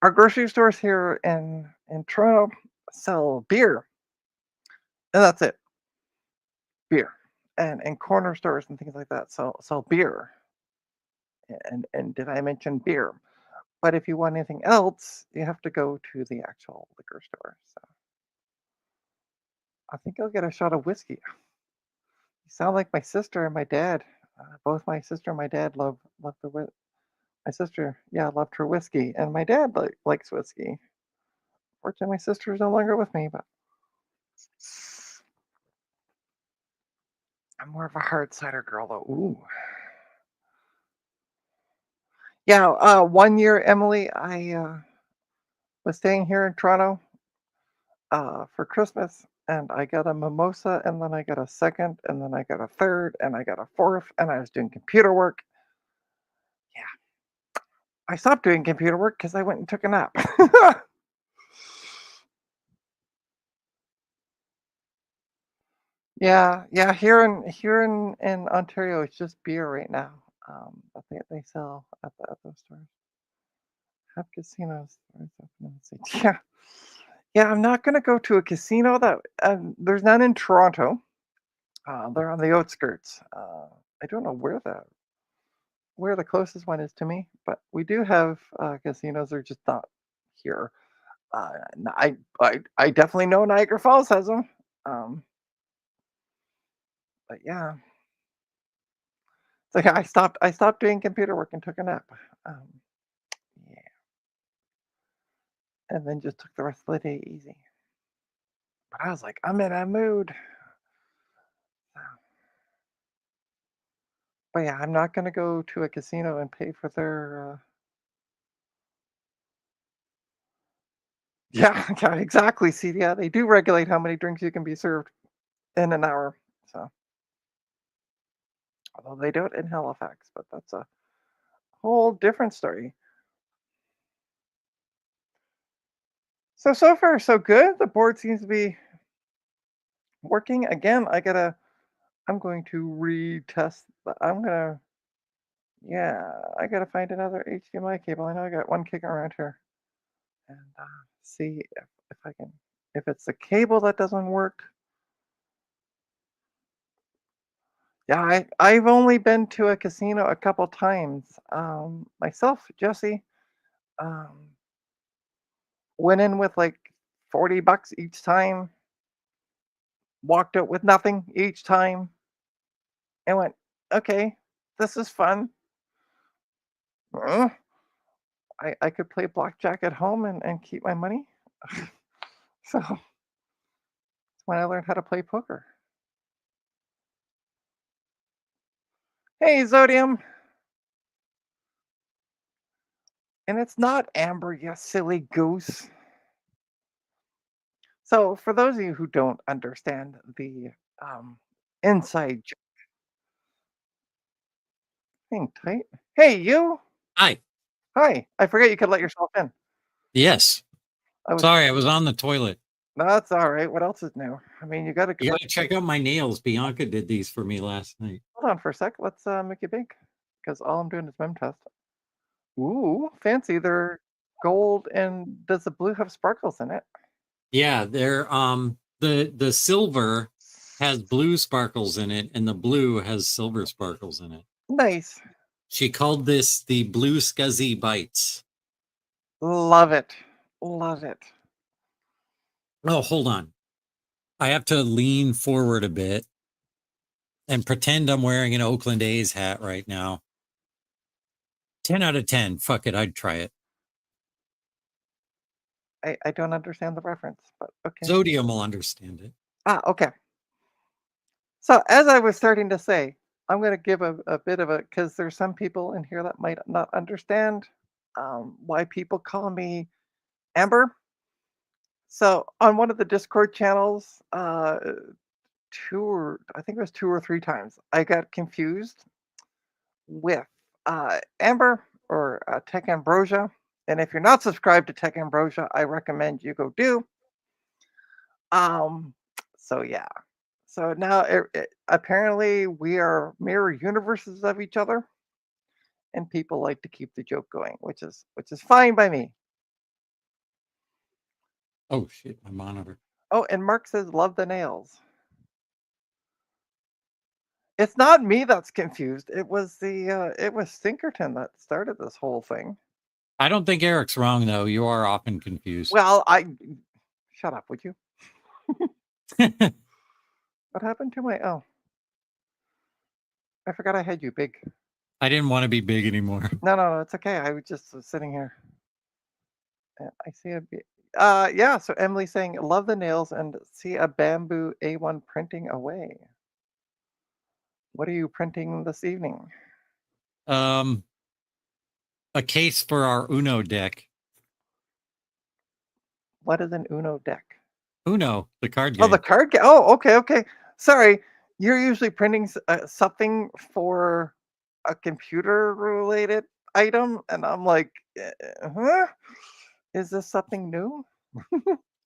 our grocery stores here in Toronto sell beer, and that's it, beer, and corner stores and things like that sell beer. And did I mention beer? But if you want anything else, you have to go to the actual liquor store. So I think I'll get a shot of whiskey. You sound like my sister and my dad. Both my sister and my dad love my sister. Yeah, loved her whiskey, and my dad likes whiskey. Fortunately, my sister is no longer with me, but I'm more of a hard cider girl, though. Ooh, yeah. 1 year, Emily, I was staying here in Toronto for Christmas, and I got a mimosa, and then I got a second, and then I got a third, and I got a fourth, and I was doing computer work. Yeah, I stopped doing computer work because I went and took a nap. Yeah, yeah. Here in Ontario, it's just beer right now. That they sell at those stores. Have casinos. Where's that? Let's see. Yeah, yeah. I'm not gonna go to a casino that there's none in Toronto. They're on the outskirts. I don't know where the closest one is to me, but we do have casinos. They're just not here. I definitely know Niagara Falls has them. Um, but yeah, so yeah, I stopped doing computer work and took a nap. Um, yeah, and then just took the rest of the day easy. But I was like, I'm in a mood. So, but yeah, I'm not gonna go to a casino and pay for their. Yeah, yeah, exactly. See, yeah, they do regulate how many drinks you can be served in an hour. So, although they do it in Halifax, but that's a whole different story. So far so good. The board seems to be working again. I'm going to retest. I'm gonna. Yeah, I gotta find another HDMI cable. I know I got one kicking around here, and see if I can. If it's the cable that doesn't work. Yeah, I've only been to a casino a couple times. Myself, Jesse, um, went in with like $40 each time, walked out with nothing each time, and went, okay, this is fun. Uh, I could play blackjack at home and keep my money. So that's when I learned how to play poker. Hey, Zodium. And it's not Amber, you silly goose. So, for those of you who don't understand the um, inside thing tight. Hey, you. Hi. Hi. I forget you could let yourself in. Yes. I was. Sorry, I was on the toilet. No, that's all right. What else is new? I mean, you got to You got to check out my nails. Bianca did these for me last night. hold on for a sec. Let's make you big, because all I'm doing is mem test. Ooh, fancy. They're gold, and does the blue have sparkles in it? Yeah, they're the silver has blue sparkles in it and the blue has silver sparkles in it. Nice. She called this the Blue Scuzzy Bites. Love it. Love it. Oh, hold on. I have to lean forward a bit. And pretend I'm wearing an Oakland A's hat right now. 10 out of 10. Fuck it, I'd try it. I don't understand the reference, but okay. Zodium will understand it. Okay. So as I was starting to say, I'm going to give a bit of a because there's some people in here that might not understand why people call me Amber. So on one of the Discord channels, I think it was 2 or 3 times, I got confused with Amber or Tech Ambrosia. And if you're not subscribed to Tech Ambrosia, I recommend you go do. Um, so yeah. So now apparently we are mirror universes of each other, and people like to keep the joke going, which is fine by me. Oh shit, my monitor. Oh, and Mark says love the nails. It's not me that's confused. It was Stinkerton that started this whole thing. I don't think Eric's wrong though. You are often confused. Well, I shut up, would you? What happened to my I forgot I had you big. I didn't want to be big anymore. No, it's okay. I was just sitting here. I see yeah, so Emily saying love the nails and see a bamboo A1 printing away. What are you printing this evening? A case for our Uno deck. What is an Uno deck? Uno, the card Oh, the game. card game. Oh, okay. Sorry, you're usually printing something for a computer related item, and I'm like, huh? Is this something new?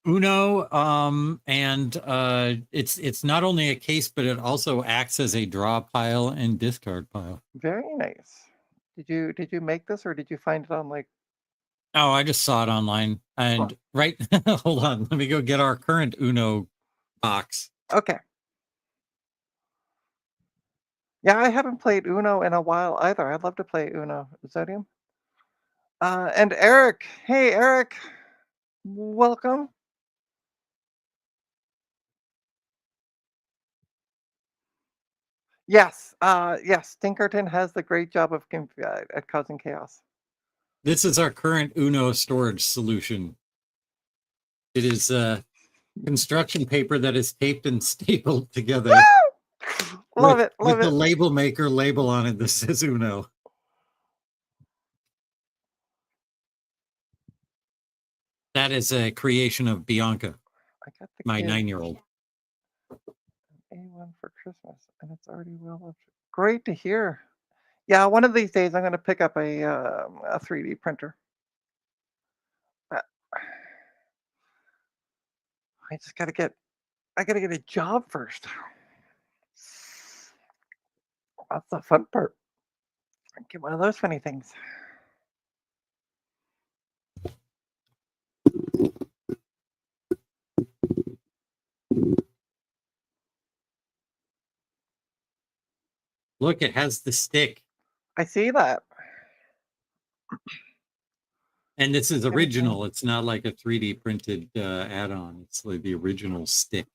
Uno, and it's not only a case, but it also acts as a draw pile and discard pile. Very nice. Did you make this or did you find it on like? Oh, I just saw it online. And right, hold on, let me go get our current Uno box. Okay. Yeah, I haven't played Uno in a while either. I'd love to play Uno. Zodium. And Eric. Hey, Eric. Welcome. Yes. Stinkerton has the great job of at causing chaos. This is our current Uno storage solution. It is construction paper that is taped and stapled together Love it. with Love the it. label maker label on it that says Uno. That is a creation of Bianca, I got the my kid 9-year-old. A1 for Christmas, and it's already well up. Great to hear. Yeah, one of these days I'm going to pick up a 3D printer. Uh, I just got to get. I got to get a job first. That's the fun part. Get one of those funny things. Look, it has the stick. I see that. And this is Get it done. original. It's not like a 3D printed add-on. It's like the original stick.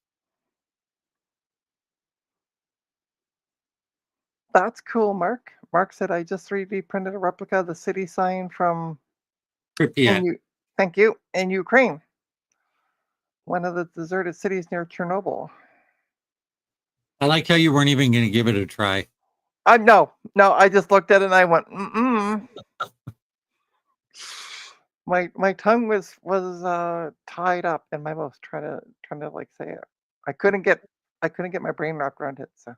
That's cool, Mark. Mark said I just 3D printed a replica of the city sign from Pripyat. thank you, in Ukraine. One of the deserted cities near Chernobyl. I like how you weren't even going to give it a try. No, I just looked at it and I went, My tongue was tied up in my mouth trying to like say it. I couldn't get my brain wrapped around it. So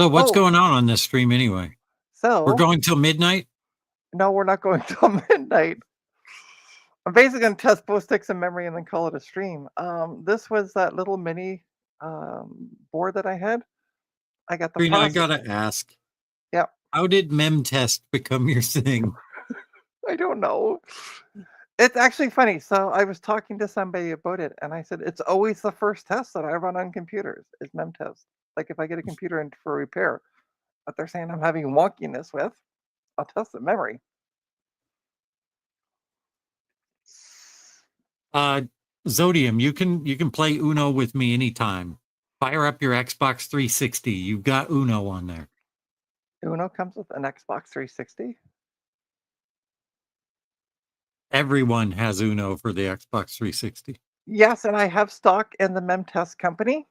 what's Oh, going on this stream anyway? We're so going till midnight? no, we're not going till midnight. I'm basically gonna test both sticks and memory and then call it a stream. This was that little mini board that I had. I got the Trina, I process. gotta ask. Yeah, How did MemTest become your thing? I don't know. It's actually funny. So I was talking to somebody about it, and I said it's always the first test that I run on computers is mem test. Like if I get a computer in for repair, but they're saying I'm having wonkiness with, I'll test the memory. Uh, Zodium, you can play Uno with me anytime. Fire up your Xbox 360. You've got Uno on there. Uno comes with an Xbox 360? Everyone has Uno for the Xbox 360. Yes, and I have stock in the Memtest company.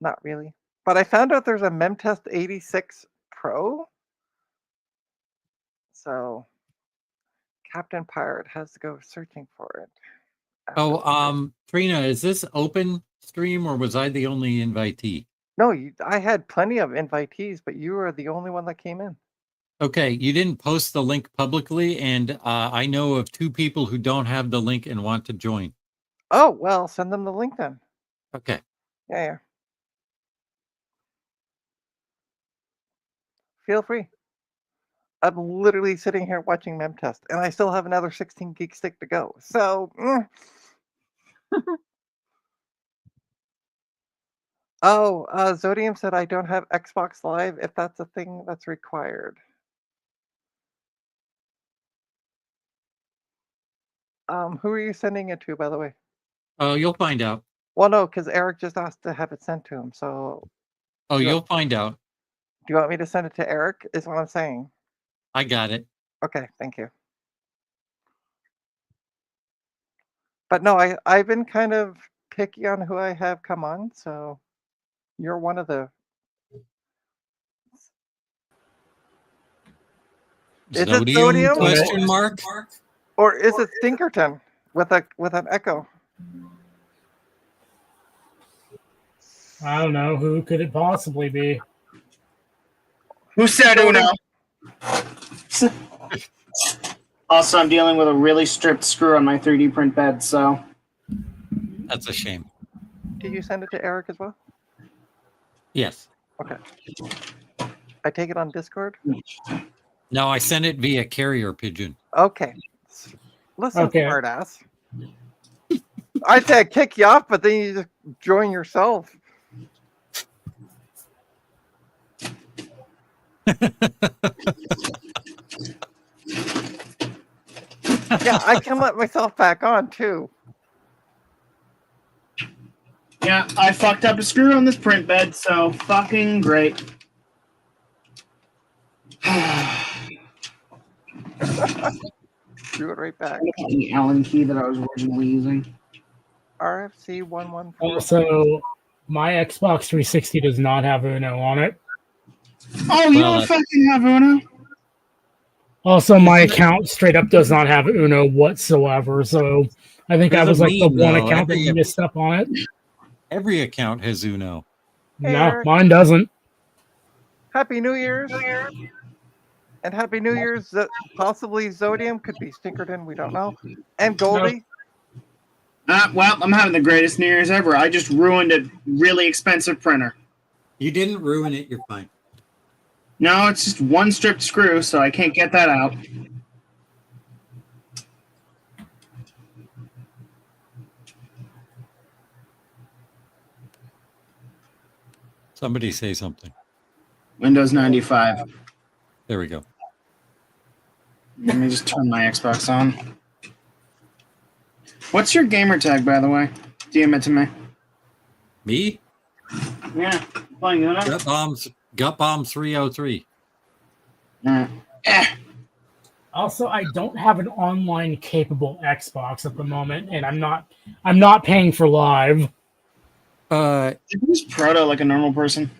Not really. But I found out there's a Memtest 86 Pro. So Captain Pirate has to go searching for it. Oh, Trina, is this open stream or was I the only invitee? No, I had plenty of invitees, but you were the only one that came in. Okay, you didn't post the link publicly, and I know of 2 people who don't have the link and want to join. Oh, well, send them the link then. Okay. Yeah. Feel free. I'm literally sitting here watching Memtest, and I still have another 16 gig stick to go. So, oh, Zodium said I don't have Xbox Live if that's a thing that's required. Who are you sending it to, by the way? Oh, you'll find out. Well, no, because Eric just asked to have it sent to him. So, Oh, you'll find out. do you want me to send it to Eric? Is what I'm saying. I got it. Okay, thank you. But no, I've been kind of picky on who I have come on, so you're one of the. Is it Zodium? Zodium? Question mark? Or is it Stinkerton with an echo? I don't know. Who could it possibly be? Who said Uno? Also, I'm dealing with a really stripped screw on my 3D print bed, so. That's a shame. Did you send it to Eric as well? Yes. Okay. I take it on Discord? No, I sent it via carrier pigeon. Okay. Listen, Okay. smartass. I'd say I'd kick you off, but then you just join yourself. Yeah, I can let myself back on too. Yeah, I fucked up a screw on this print bed, so fucking great. Do it right back. The Allen key that I was originally using. RFC 114. Also, my Xbox 360 does not have Uno on it. Oh, you don't fucking have Uno? Also, my account straight up does not have Uno whatsoever. So I think I was like the one account that missed up on it. Every account has Uno. Hey, No, Eric. mine doesn't. Happy New Year's. And Happy New Year's. Possibly Zodium, could be Stinkerton, we don't know. And Goldie. Well, I'm having the greatest New Year's ever. I just ruined a really expensive printer. You didn't ruin it. You're fine. No, it's just one stripped screw, so I can't get that out. Somebody say something. Windows 95. There we go. Let me just turn my Xbox on. What's your gamer tag, by the way? DM it to me. Me? Yeah. Playing Uno? Gut Bombs 303. Also, I don't have an online capable Xbox at the moment, and I'm not paying for live. Did you use Proto like a normal person?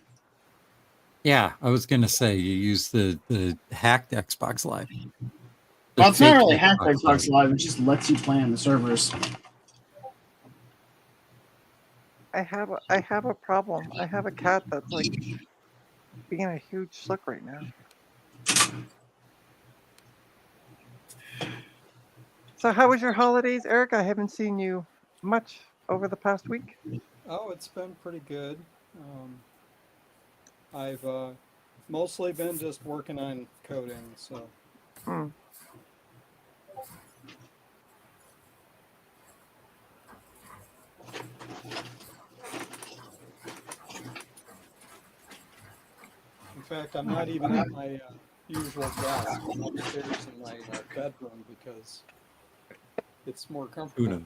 Yeah, I was gonna say you use the hacked Xbox Live. Well, it's not really hacked Xbox Live. It just lets you play on the servers. I have a problem. I have a cat that's like being a huge slick right now. So how was your holidays, Eric? I haven't seen you much over the past week. Oh, it's been pretty good. I've mostly been just working on coding, so. In fact, I'm not even at my usual desk. I'm upstairs in my bedroom because It's more comfortable. Uno.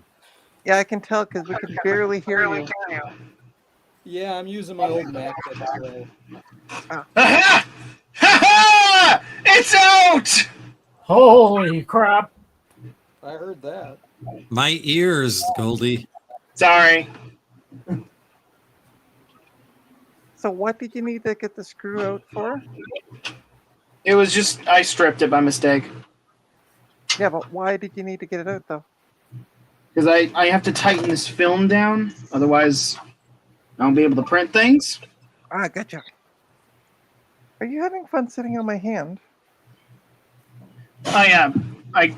Yeah, I can tell because we can barely hear you. Yeah, I'm using my old MacBook Pro. Aha! Ha ha! It's out! Holy crap! I heard that. My ears, Goldie. Sorry. So what did you need to get the screw out for? It was just, I stripped it by mistake. Yeah, but why did you need to get it out though? Because I have to tighten this film down, otherwise I won't be able to print things. Ah, gotcha. Are you having fun sitting on my hand? Oh yeah, I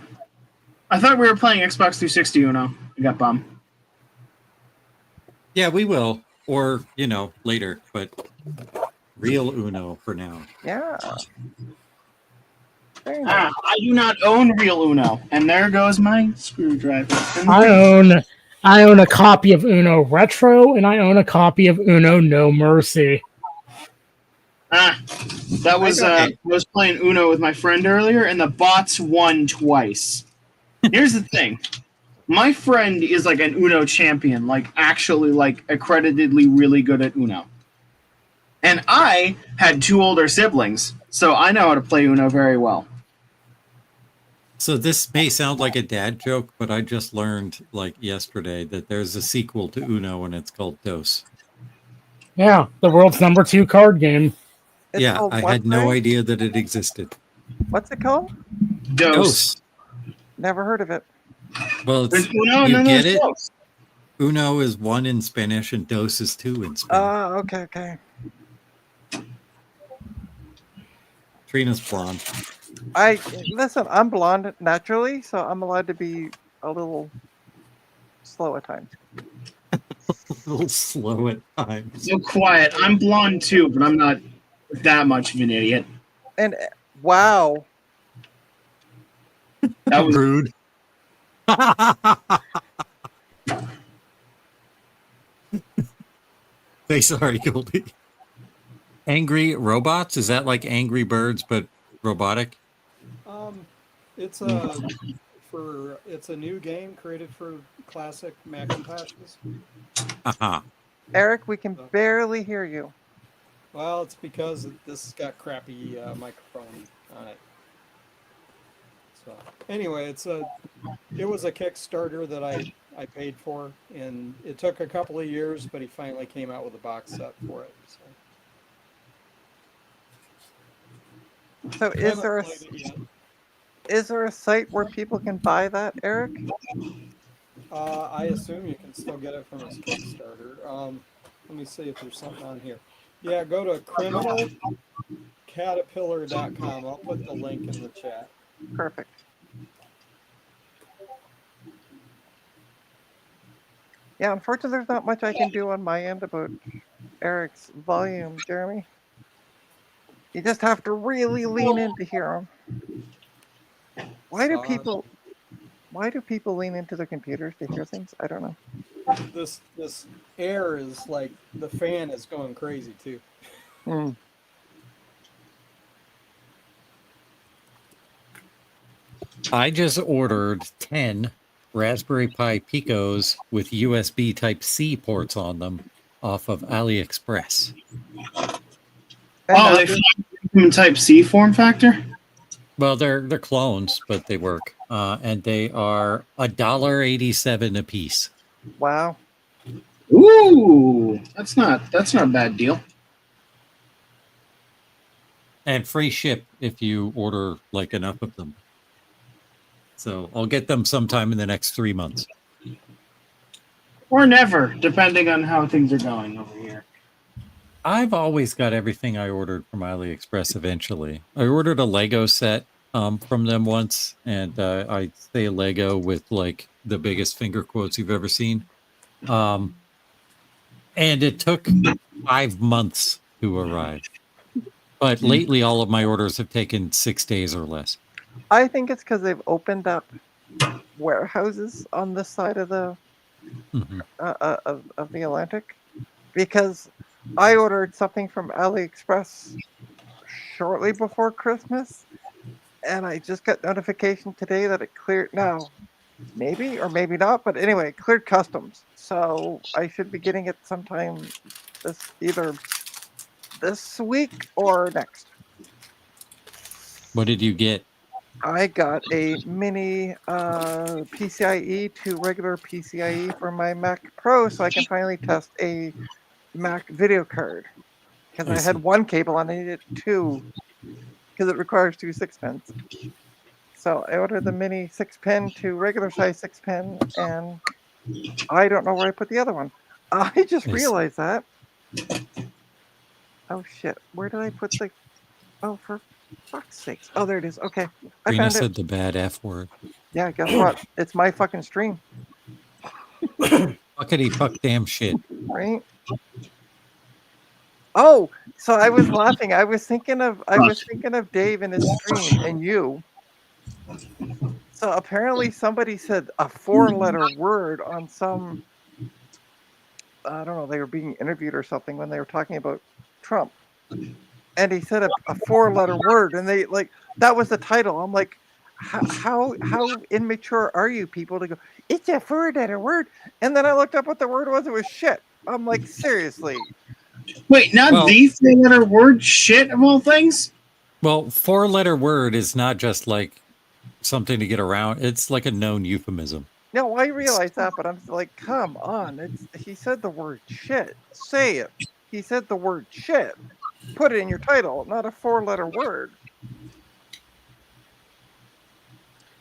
thought we were playing Xbox 360 Uno. I got bummed. Yeah, we will. Or, later. But real Uno for now. Yeah. Very nice. I do not own real Uno, and there goes my screwdriver. I own a copy of Uno Retro, and I own a copy of Uno No Mercy. That was I was playing Uno with my friend earlier, and the bots won twice. Here's the thing. My friend is like an Uno champion, like actually like accreditedly really good at Uno. And I had 2 older siblings, so I know how to play Uno very well. So this may sound like a dad joke, but I just learned like yesterday that there's a sequel to Uno and it's called Dos. Yeah, the world's #2 card game. It's Yeah, called I what, had no Ray? idea that it existed. What's it called? Dos. Never heard of it. Well, There's Uno, you and then get there's it? Dos. Uno is 1 in Spanish and Dos is 2 in Spanish. Okay. Trina's blonde. Listen, I'm blonde naturally, so I'm allowed to be a little slow at times. A little slow at times. So quiet. I'm blonde too, but I'm not that much of an idiot. And wow, That was Rude. Say sorry, Goldie. Angry Robots? Is that like Angry Birds but robotic? It's a new game created for classic Macintoshes. Uh-huh. Eric, we can barely hear you. Well, it's because this has got crappy microphone on it. So anyway, it was a Kickstarter that I paid for, and it took a couple of years, but he finally came out with a box set for it. So is Haven't there a played it yet. is there a site where people can buy that, Eric? I assume you can still get it from his Kickstarter. Let me see if there's something on here. Yeah, go to criminalcaterpillar.com. I'll put the link in the chat. Perfect. Yeah, unfortunately, there's not much I can do on my end about Eric's volume, Jeremy. You just have to really lean in to hear him. Why do people lean into their computers to hear things? I don't know. This air is like the fan is going crazy too. I just ordered 10 Raspberry Pi Picos with USB Type-C ports on them off of AliExpress. And they human type C form factor. Well, they're clones, but they work. And they are $1.87 a piece. wow. Ooh, that's not a bad deal. And free ship if you order like enough of them. So I'll get them sometime in the next 3 months. Or never, depending on how things are going over here. I've always got everything I ordered from AliExpress eventually. I ordered a Lego set from them once, and I say Lego with like the biggest finger quotes you've ever seen. And it took 5 months to arrive. But lately, all of my orders have taken 6 days or less. I think it's because they've opened up warehouses on this side of the of the Atlantic. Because I ordered something from AliExpress shortly before Christmas, and I just got notification today that it cleared. No, maybe or maybe not. But anyway, cleared customs, so I should be getting it sometime either this week or next. What did you get? I got a mini PCIe to regular PCIe for my Mac Pro, so I can finally test a Mac video card. Because I I had see. one cable and I needed two, because it requires two 6-pins. So I ordered the mini 6-pin to regular size 6-pin, and I don't know where I put the other one. I just I see. realized that. Oh shit! Where did I put the? Oh, for fuck's sakes! Oh, there it is. Okay, I Trina found it. said the bad F word. Yeah, guess what? It's my fucking stream, Fuckity fuck damn shit. right? Oh, so I was laughing. I was thinking of Dave in his stream and you. So apparently somebody said a 4-letter word on some, I don't know, they were being interviewed or something when they were talking about Trump. And he said a 4-letter word, and they like that was the title. I'm like, how immature are you people to go, it's a 4-letter word? And then I looked up what the word was, it was shit. I'm like, seriously. Wait, not Well- the 4-letter word shit of all things? Well, 4-letter word is not just like something to get around. It's like a known euphemism. No, I realize that, but I'm like, come on. He said the word shit. Say it. He said the word shit. Put it in your title, not a 4-letter word.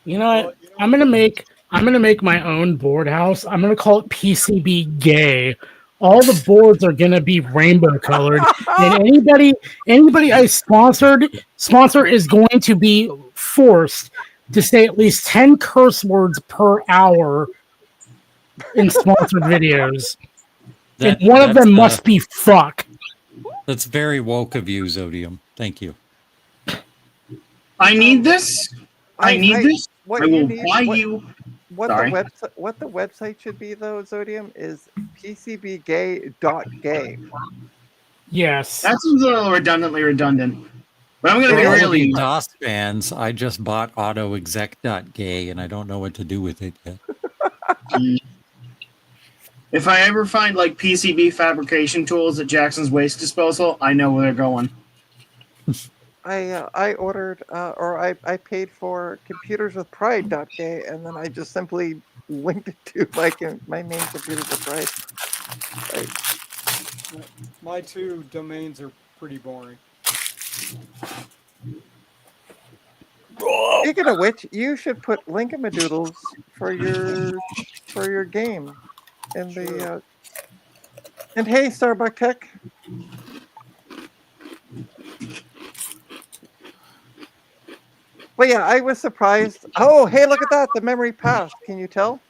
You know what? I'm gonna make my own board house. I'm gonna call it PCB gay. All the boards are gonna be rainbow colored, and anybody I sponsor is going to be forced to say at least 10 curse words per hour in sponsored videos. And one of them must be fuck. That's very woke of you, Zodium. Thank you. I need this. I need this. What I you will need, buy what, you. what Sorry. what the website should be though, Zodium, is pcbgay.gay. Yes. That seems a little redundantly redundant. But I'm going to For be all of really. you DOS fans, I just bought autoexec.gay and I don't know what to do with it yet. If I ever find like PCB fabrication tools at Jackson's Waste Disposal, I know where they're going. I ordered or I paid for computerswithpride.gay, and then I just simply linked it to my main Computers with Pride. My two domains are pretty boring. Speaking of which, you should put Linkamadoodles for your game in the and hey, Starbuck Tech. Well, yeah, I was surprised. Oh, hey, look at that! The memory passed. Can you tell?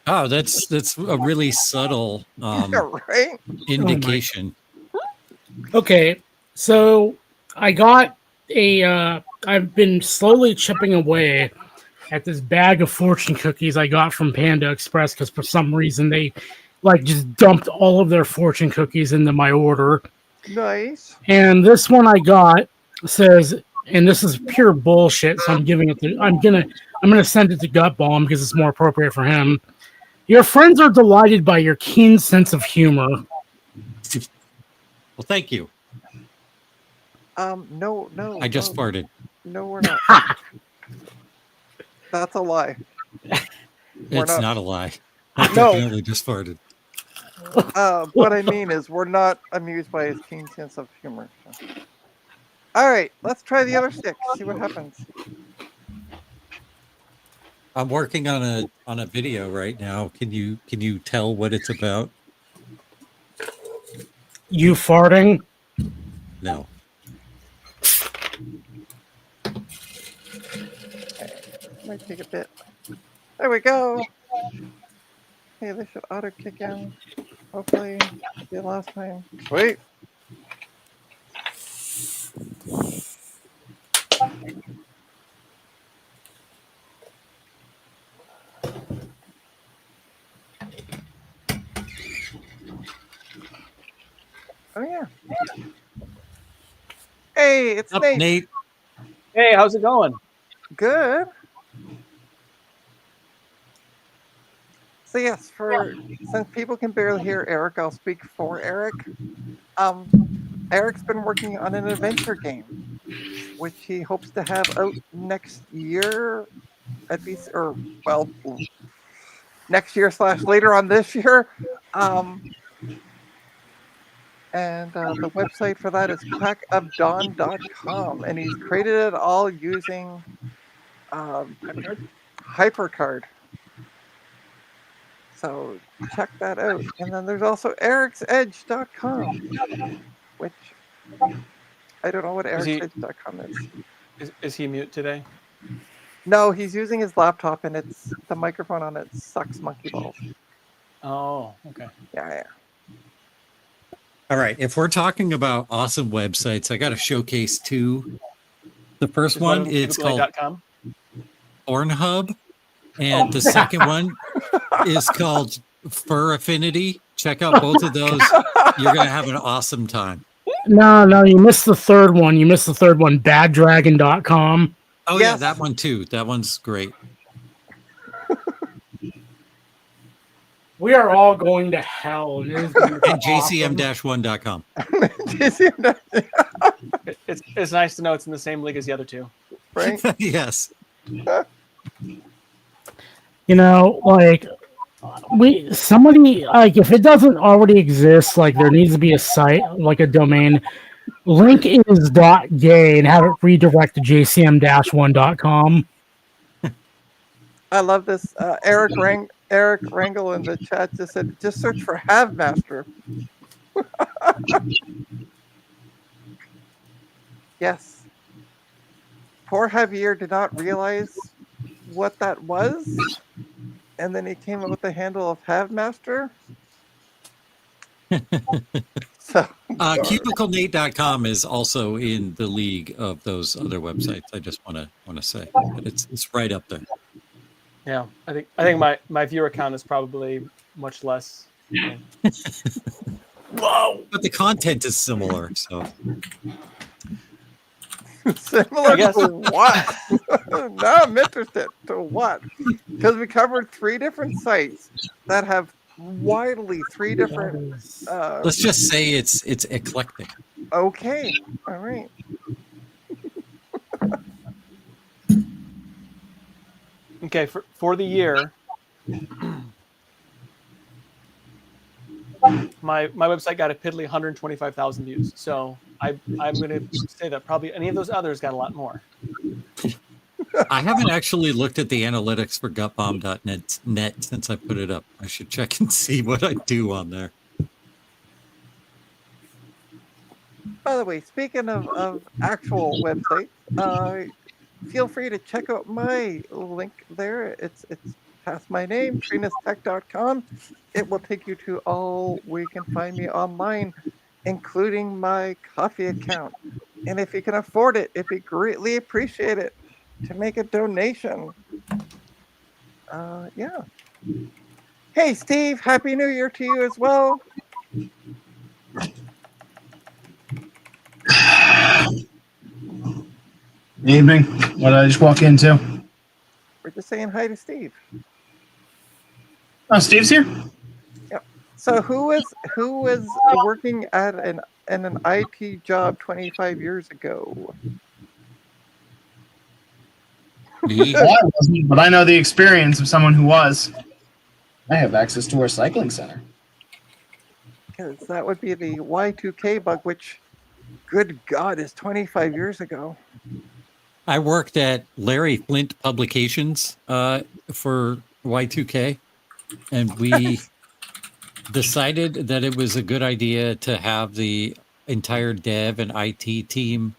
Oh, that's a really subtle Right? indication. Okay, so I got I've been slowly chipping away at this bag of fortune cookies I got from Panda Express because for some reason they like just dumped all of their fortune cookies into my order. Nice. And this one I got says, and this is pure bullshit, so I'm gonna send it to Gutbomb because it's more appropriate for him. Your friends are delighted by your keen sense of humor. Well, thank you. No. I just farted. No, we're not. That's a lie. It's not a lie. I No. definitely just farted. What I mean is, we're not amused by his keen sense of humor. So. All right, let's try the other stick. See what happens. I'm working on a video right now. Can you tell what it's about? You farting? No. Might take a bit. There we go. Hey, this should auto kick in. Hopefully, like the last time. Sweet. Oh yeah. Hey, it's Up, Nate. Nate. Hey, how's it going? Good. So yes, since people can barely hear Eric, I'll speak for Eric. Eric's been working on an adventure game, which he hopes to have out next year, at least, or well, next year / later on this year. Um, and the website for that is crackofdawn.com, and he's created it all using HyperCard. So check that out. And then there's also ericsedge.com, which I don't know what Is he ericsedge.com is. is he mute today? No, he's using his laptop, and it's the microphone on it sucks monkey balls. Oh, okay. Yeah. All right. If we're talking about awesome websites, I got to showcase two. The first one, it's called .com. Pornhub, and the second one is called Fur Affinity. Check out both of those. You're going to have an awesome time. No, you missed the third one. baddragon.com. Oh, Yes. yeah, that one too. That one's great. We are all going to hell. And And jcm-1.com. It's nice to know it's in the same league as the other two. Right? Yes. Somebody, if it doesn't already exist, there needs to be a site, a domain. Link is .gay and have it redirect to jcm-1.com. I love this. Eric Rangel in the chat just said, just search for Havemaster. Yes. Poor Javier did not realize what that was, and then he came up with the handle of Havemaster. So, cubiclenate.com is also in the league of those other websites. I just want to say, but it's right up there. Yeah, I think my viewer count is probably much less. Whoa! But the content is similar, so. similar to what? Now I'm interested. To what? Because we covered 3 different sites that have widely 3 different. Let's just say it's eclectic. Okay. All right. Okay, for the year, my website got a piddly 125,000 views. So I'm going to say that probably any of those others got a lot more. I haven't actually looked at the analytics for gutbomb.net since I put it up. I should check and see what I do on there. By the way, speaking of actual websites, feel free to check out my link there. It's past my name, trinastech.com. It will take you to all where you can find me online, including my coffee account. And if you can afford it, it'd be greatly appreciated to make a donation. Yeah. Hey, Steve, Happy New Year to you as well. Evening. What did I just walk into? We're just saying hi to Steve. Oh, Steve's here? Yep. So who was working at in an IT job 25 years ago? Me? Well, I wasn't, but I know the experience of someone who was. I have access to our cycling center. Because that would be the Y2K bug, which, good God, is 25 years ago. I worked at Larry Flint Publications for Y2K, and we decided that it was a good idea to have the entire dev and IT team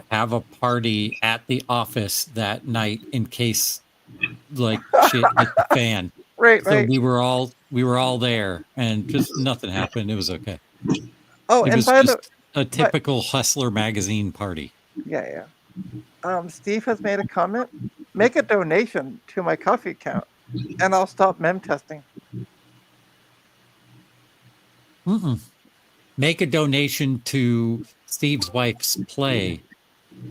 have a party at the office that night in case shit hit the fan. Right, So right. we were all there, and just nothing happened. It was okay. Oh, It and was by just a typical Hustler magazine party. yeah. Steve has made a comment. Make a donation to my coffee account, and I'll stop mem testing. Make a donation to Steve's wife's play,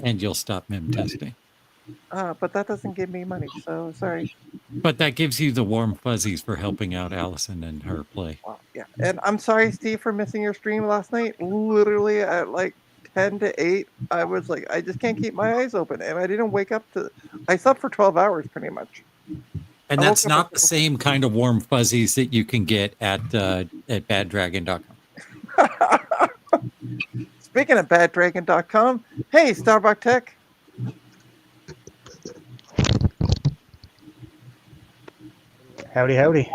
and you'll stop mem testing. But that doesn't give me money, so sorry. But that gives you the warm fuzzies for helping out Allison and her play. Well, yeah, and I'm sorry, Steve, for missing your stream last night. Literally at like 10 to 8, I was like, I just can't keep my eyes open, and I didn't wake up to. I slept for 12 hours pretty much. And I that's woke up not the same kind of warm fuzzies that you can get at baddragon.com. Speaking of baddragon.com, hey, Starbuck Tech. Howdy, howdy.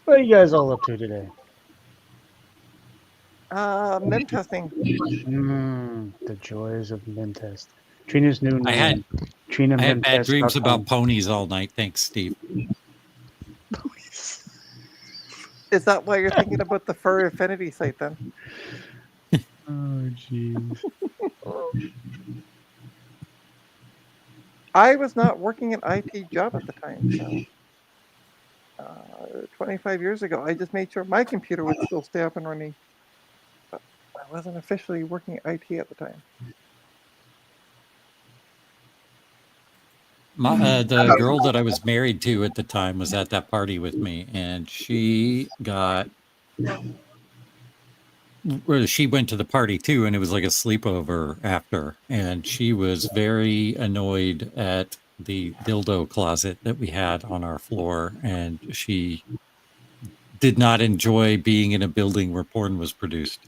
What are you guys all up to today? Mem testing. The joys of Mem Test. Trina's new name. I had bad dreams about ponies all night. Thanks, Steve. Is that why you're thinking about the Fur Affinity site then? Oh, jeez. I was not working an IT job at the time, so 25 years ago, I just made sure my computer would still stay up and running. But I wasn't officially working IT at the time. The girl that I was married to at the time was at that party with me, and she went to the party too, and it was like a sleepover after, and she was very annoyed at the dildo closet that we had on our floor, and she did not enjoy being in a building where porn was produced.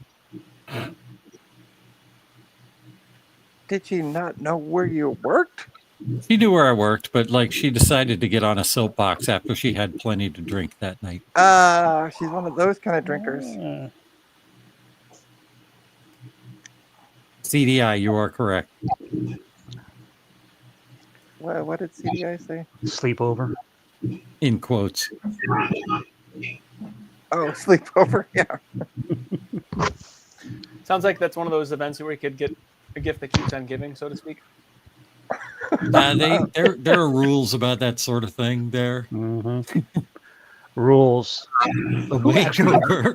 Did she not know where you worked? She knew where I worked, but like she decided to get on a soapbox after she had plenty to drink that night. She's one of those kind of drinkers. CDI, you are correct. What did CDI say? Sleepover. In quotes. Oh, sleepover, yeah. Sounds like that's one of those events where we could get a gift that keeps on giving, so to speak. There are rules about that sort of thing there. Mm-hmm. Rules. A makeover.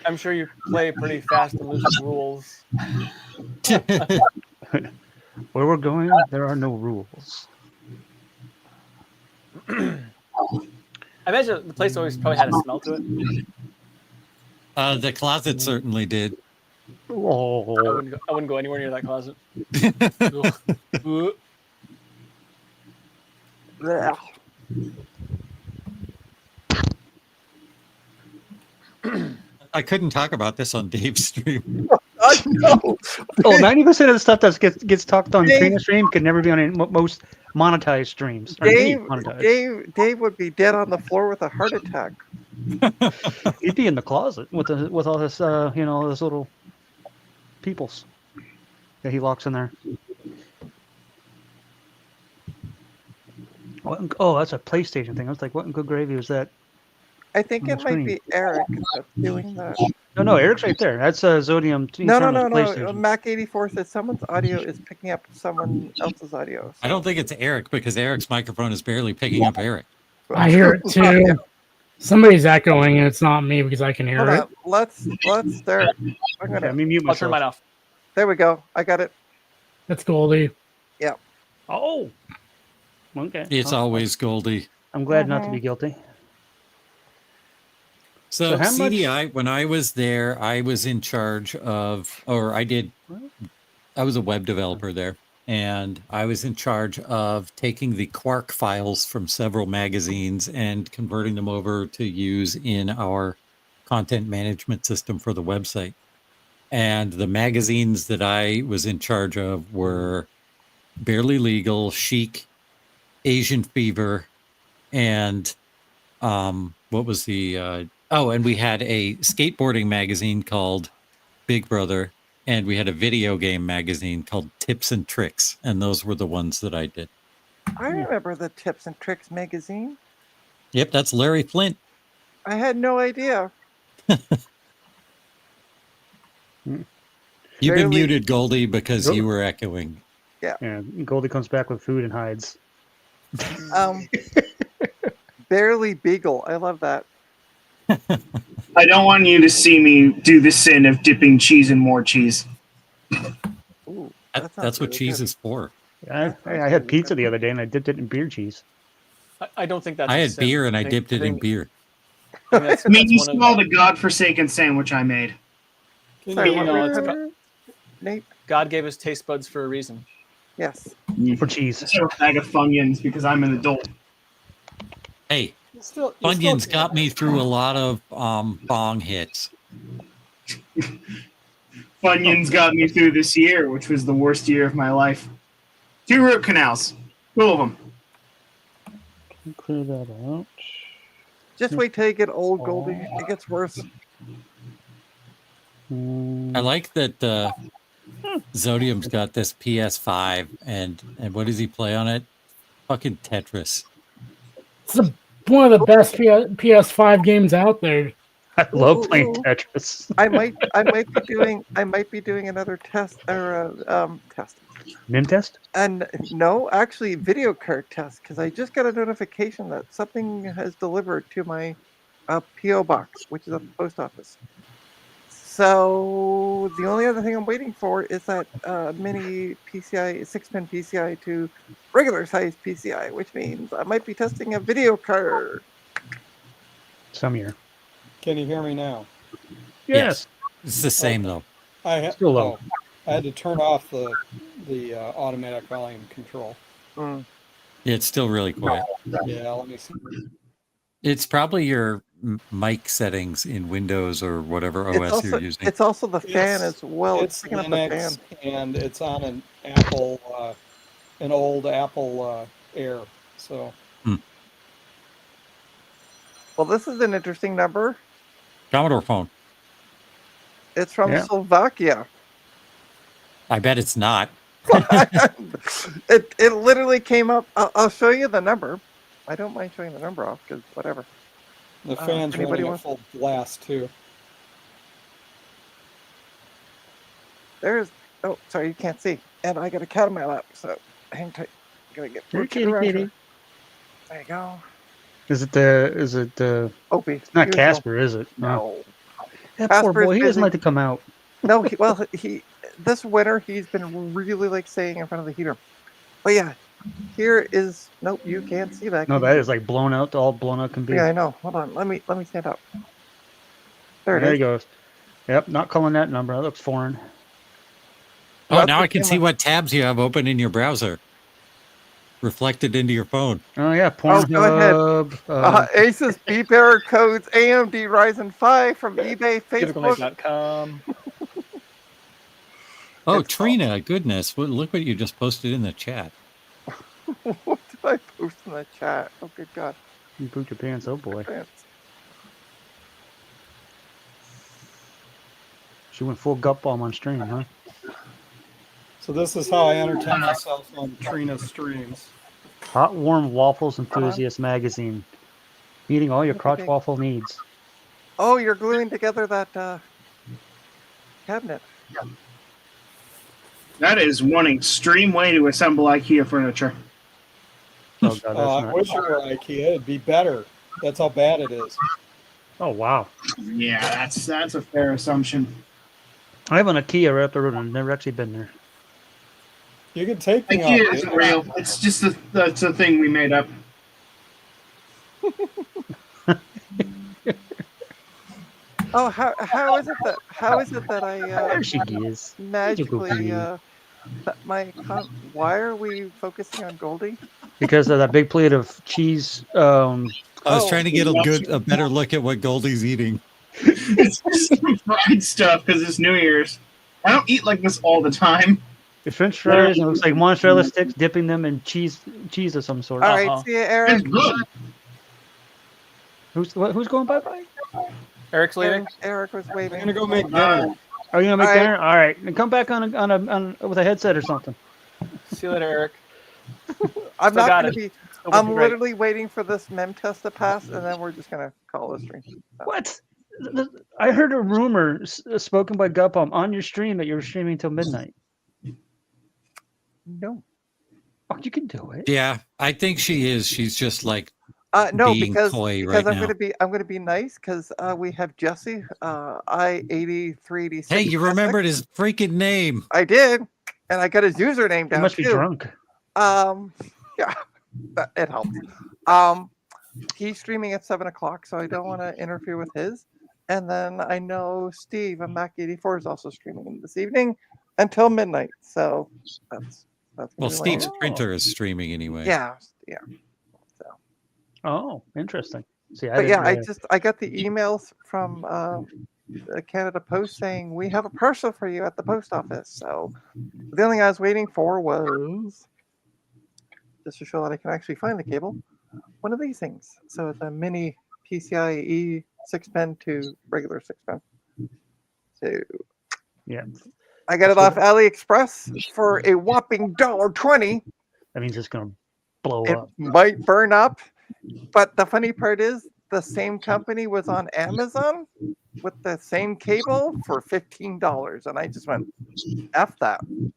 I'm sure you play pretty fast and loose with rules. Where we're going, there are no rules. I imagine the place always probably had a smell to it. The closet certainly did. Oh. I wouldn't go anywhere near that closet. I couldn't talk about this on Dave's stream. I know. Oh, 90% of the stuff that gets talked on Dave- Trina stream can never be on most monetized streams. Dave would be dead on the floor with a heart attack. He'd be in the closet with all this, those little peoples that he locks in there. Oh, that's a PlayStation thing. I was like, what in good gravy was that? I think On it the might screen. be Eric that's doing that. No, Eric's right there. That's Zodium. No. PlayStation. Mac 84 says someone's audio is picking up someone else's audio. I don't think it's Eric because Eric's microphone is barely picking up Eric. I hear it too. Somebody's echoing, and it's not me because I can hear Hold it. on. Let's start. I'm Let gonna. me mute I'll turn myself. mine off. There we go. I got it. That's Goldie. Oh. Okay. It's always Goldie. I'm glad not to be guilty. So So how much- CDI, when I was there, I was in charge of, I was a web developer there, and I was in charge of taking the Quark files from several magazines and converting them over to use in our content management system for the website. And the magazines that I was in charge of were Barely Legal, Chic, Asian Fever, and what was the and we had a skateboarding magazine called Big Brother, and we had a video game magazine called Tips and Tricks, and those were the ones that I did. I remember the Tips and Tricks magazine. Yep, that's Larry Flint. I had no idea. You've Barely- been muted, Goldie, because Nope. you were echoing. Yeah, Goldie comes back with food and hides. Barely Beagle. I love that. I don't want you to see me do the sin of dipping cheese in more cheese. Ooh, That's sounds what really cheese good. is for. I sounds had really pizza good. the other day and I dipped it in beer cheese. I don't think that's I a had sin. beer and I think- dipped it in think- beer. I think that's, I mean, that's you one of saw the godforsaken sandwich I made. Can Sorry, you, what know, were you it's saying, Nate? God gave us taste buds for a reason. Yes. For cheese. Instead of a bag of Funyuns because I'm an adult. Hey, you still Funyuns can't- got me through a lot of bong hits. Funyuns got me through this year, which was the worst year of my life. 2 root canals. 2 of them. Clear that out. Just wait till you get old, Goldie. It gets worse. I like that Zodium's got this PS5 and what does he play on it? Fucking Tetris. It's one of the best PS5 games out there. I love Ooh, playing ooh. Tetris. I might be doing another test or test. Nim test? And no, actually video card test because I just got a notification that something has delivered to my PO box, which is at the post office. So the only other thing I'm waiting for is that mini PCI 6-pin PCI to regular size PCI, which means I might be testing a video card. Some year. Can you hear me now? Yes. It's the same though. Still low. I had to turn off the automatic volume control. Mm. It's still really quiet. Yeah, let me see. It's probably your mic settings in Windows or whatever OS you're using. It's also the fan It's- as well. It's It's picking up the fan. Linux and it's on an Apple, an old Apple Air. So Well, this is an interesting number. Commodore phone. It's from Yeah. Slovakia. I bet it's not. it literally came up. I'll show you the number. I don't mind showing the number off because whatever. the fan's anybody running at wants- full blast too. There's. Oh, sorry, you can't see. And I got a cat on my lap, so hang tight. Gotta get Here, rotated around kitty. here. There you go. Is it Opie. it's not usual. Casper, is it? No. That poor Casper's boy, he doesn't busy. like to come out. No, he this winter he's been really like staying in front of the heater. But yeah, here is nope, you can't see that. No, can that you? is like blown out to all blown out can be. Yeah, I know. Hold on, let me stand up. There There it he is. goes. Yep, not calling that number. That looks foreign. Oh, That's now the I can see camera. what tabs you have open in your browser. Reflected into your phone. Oh yeah, Oh, go ahead. Pornhub. Asus beep error codes AMD Ryzen 5 from eBay, Facebook. Typicalnight.com. Oh, It's Trina, goodness. Look what you just posted in the chat. What did I post in the chat? Oh, good God. You pooped your pants, oh boy. Pants. She went full gut bomb on stream, huh? So this is how I entertain myself on Trina's streams. Hot Warm Waffles Enthusiast Magazine. Meeting all your crotch waffle needs. Oh, you're gluing together that cabinet. That is one extreme way to assemble IKEA furniture. Oh god, that's I not. wish it were IKEA. It'd be better. That's how bad it is. Oh wow. Yeah, that's a fair assumption. I have an IKEA right up the road and I've never actually been there. You can take me IKEA out. isn't real. It's just that's a thing we made up. Oh, how is it that I There she is. magically why are we focusing on Goldie? Because of that big plate of cheese. I was Oh, trying to get a better look at what Goldie's eating. It's just some fried stuff because it's New Year's. I don't eat like this all the time. It's French fries and it looks like mozzarella sticks, dipping them in cheese of some sort. All right, Uh-huh. see you, It's Eric. good. Who's going bye bye? Eric's leaving. Eric was I'm waving. gonna go make dinner. Are you gonna make All right. dinner? All right, and come back on with a headset or something. See you later, Eric. I'm Still not got going it. to be. Still I'm working great. literally waiting for this mem test to pass, and then we're just going to call the stream. What? I heard a rumor spoken by Gupom on your stream that you were streaming till midnight. No. Oh, you can do it. Yeah, I think she is. She's just like No, being because coy right I'm now. gonna be nice because we have Jesse I-8386. Hey, you remembered his freaking name. I did, and I got his username He down must be too. drunk. Yeah, it helps. He's streaming at 7 o'clock, so I don't want to interfere with his. And then I know Steve, a Mac84, is also streaming this evening until midnight. So that's Well, gonna be my Steve's answer. printer is streaming anyway. Yeah. So, Oh, interesting. See, but yeah, didn't, I got the emails from the Canada Post saying we have a parcel for you at the post office. So the only thing I was waiting for was just to show that I can actually find the cable. One of these things. So it's a mini PCIe 6-pin to regular 6-pin. So yeah, I got it off AliExpress for a whopping $1.20. that means it's gonna blow It up. might burn up, but the funny part is the same company was on Amazon with the same cable for $15, and I just went, F that. I'm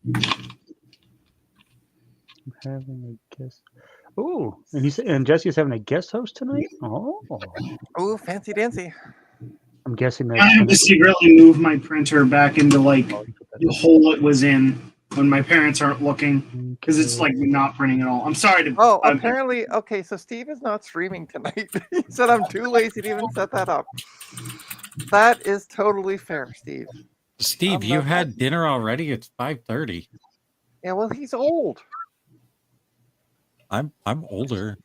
having a guest. Ooh, and Jesse's having a guest host tonight. Oh, Oh, fancy dancy. I'm guessing I that's have to secretly move my printer back into like gonna. the hole it was in when my parents aren't looking because it's like not printing at all. I'm sorry to. Oh, apparently, okay, so Steve is not streaming tonight. He said I'm too lazy to even set that up. That is totally fair, Steve. Steve, you had dinner already? It's 5:30. Yeah, well, he's old. I'm older.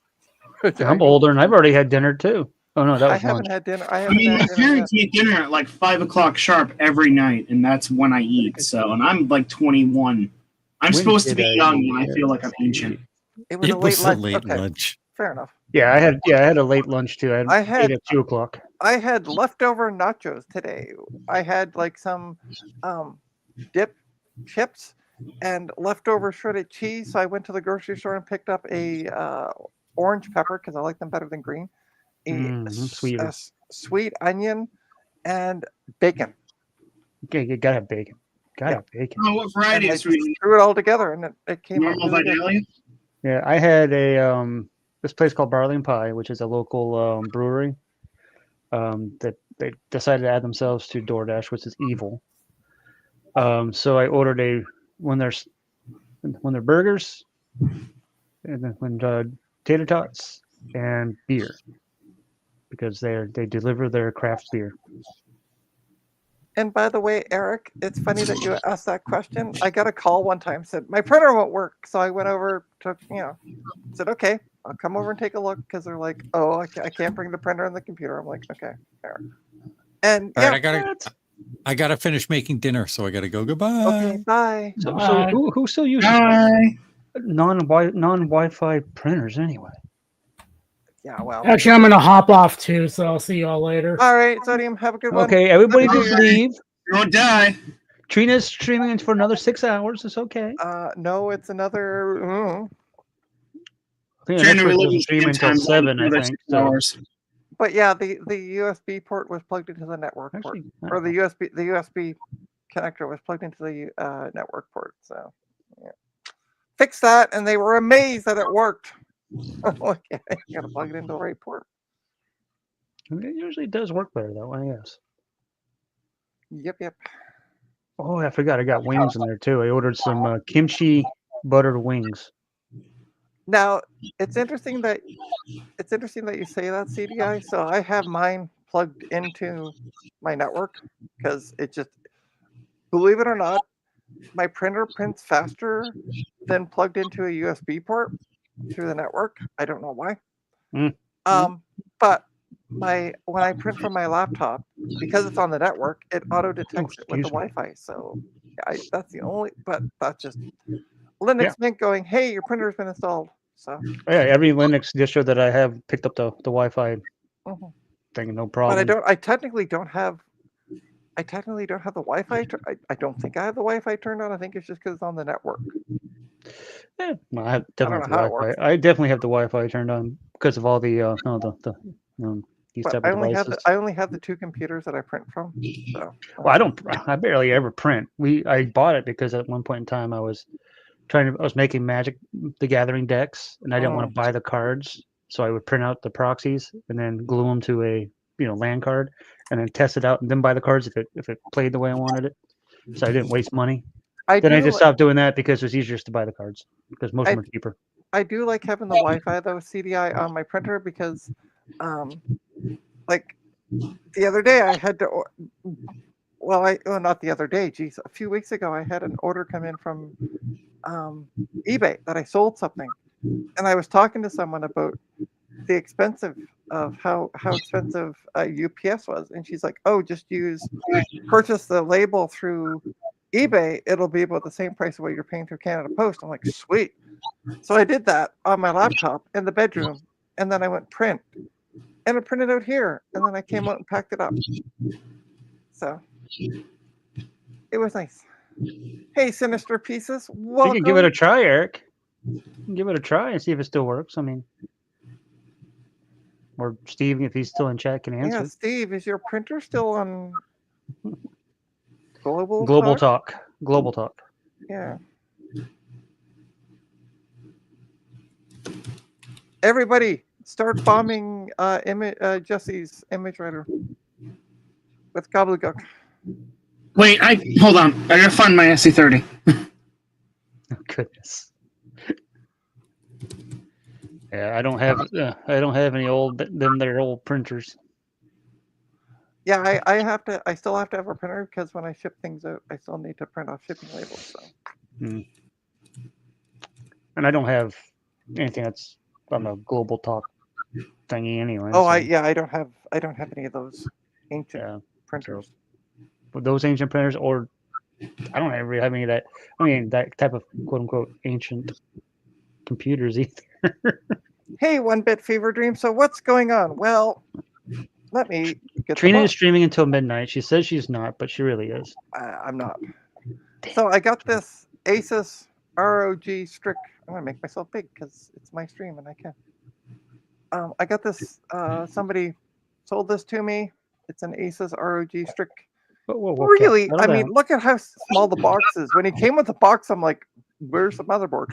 I'm older, and I've already had dinner too. Oh no, that I was haven't lunch. had dinner. I mean, my parents eat dinner at like 5 o'clock sharp every night, and that's when I eat. So, and I'm like 21. I'm When supposed to did be I young, eat? and I feel like I'm ancient. It was a late lunch. Lunch. Fair enough. Yeah, I had a late lunch too. I ate at 2 o'clock. I had leftover nachos today. I had like some dip chips and leftover shredded cheese. So I went to the grocery store and picked up a orange pepper because I like them better than green. Sweeter. Sweet onion and bacon. Okay, you gotta have bacon. Gotta have bacon. Oh, what variety And I is just sweet? threw it all together and it came out Normal really good. Vidalia? Yeah, I had a this place called Barley and Pie, which is a local brewery. That they decided to add themselves to DoorDash, which is evil. So I ordered when they're burgers, and then when tater tots and beer, because they deliver their craft beer. And by the way, Eric, it's funny that you asked that question. I got a call one time, said my printer won't work. So I went over to, said, okay, I'll come over and take a look because they're like, oh, I can't bring the printer and the computer. I'm like, okay, fair. And All right, I gotta finish making dinner, so I gotta go. Goodbye. Okay, bye. So who still uses non-Wi-Fi printers anyway? Yeah, well. Actually, I'm gonna hop off too, so I'll see y'all later. All right, Sodium, have a good one. Okay, everybody just leave. Don't die. Trina's streaming for another 6 hours. It's okay. No, it's another. I think the next one doesn't stream until 7, I think. So. But yeah, the USB port was plugged into the network port, or the USB connector was plugged into the network port. So yeah. Fix that, and they were amazed that it worked. Okay, you gotta plug it into the right port. It usually does work better though, I guess. Yep. Oh, I forgot. I got wings in there too. I ordered some kimchi buttered wings. Now it's interesting that you say that, CDI. So I have mine plugged into my network because it just, believe it or not, my printer prints faster than plugged into a USB port through the network. I don't know why. But when I print from my laptop, because it's on the network, it auto detects it with the Wi-Fi. So that's the only. But that's just Linux Mint going, hey, your printer's been installed. So yeah, every Linux distro that I have picked up the Wi-Fi thing, no problem. But I technically don't have the Wi-Fi. I don't think I have the Wi-Fi turned on. I think it's just because it's on the network. Yeah, well, I definitely have the how it Wi-Fi. works. I definitely have the Wi-Fi turned on because of all the these But type I of devices. only have the 2 computers that I print from. So Well, I barely ever print. I bought it because at one point in time I was making Magic the Gathering decks, and I didn't want to buy the cards. So I would print out the proxies and then glue them to a LAN card, and then test it out and then buy the cards if it played the way I wanted it. So I didn't waste money. I Then I do just li- stopped doing that because it was easier just to buy the cards because most of I them are cheaper. I do like having the Wi-Fi though CDI on my printer because, like the other day I had to. Not the other day. Geez, a few weeks ago I had an order come in from eBay that I sold something, and I was talking to someone about the expensive of how expensive UPS was, and she's like, "Oh, just purchase the label through eBay. It'll be about the same price of what you're paying through Canada Post." I'm like, "Sweet." So I did that on my laptop in the bedroom, and then I went print, and it printed out here, and then I came out and packed it up. So it was nice. Hey, Sinister Pieces, You can give it a welcome. try, Eric. You can give it a try and see if it still works. I mean, or Steve, if he's still in chat, can Yeah, answer. Steve, is your printer still on Global Global Talk? talk. Global talk. Yeah. Everybody, start bombing Jesse's image writer with gobbledygook. Wait, hold on. I gotta find my SC30. Oh, goodness. Yeah, I don't have any old they're old printers. Yeah, I still have to have a printer because when I ship things out, I still need to print off shipping labels. So. And I don't have anything that's on a global talk thingy anyway. Oh, so, I don't have any of those ancient yeah. printers. But those ancient printers, or I don't ever have any of that. I mean, that type of quote unquote ancient computers either. Hey, One Bit Fever Dream. So what's going on? Well, let me get Trina them is up. streaming until midnight. She says she's not, but she really is. I'm not. So I got this Asus ROG STRIX. I'm gonna make myself big because it's my stream and I can. I got this. Somebody sold this to me. It's an Asus ROG STRIX. Whoa, Kat, Really, settle I mean, down. look at how small the box is. When it came with the box, I'm like, "Where's the motherboard?"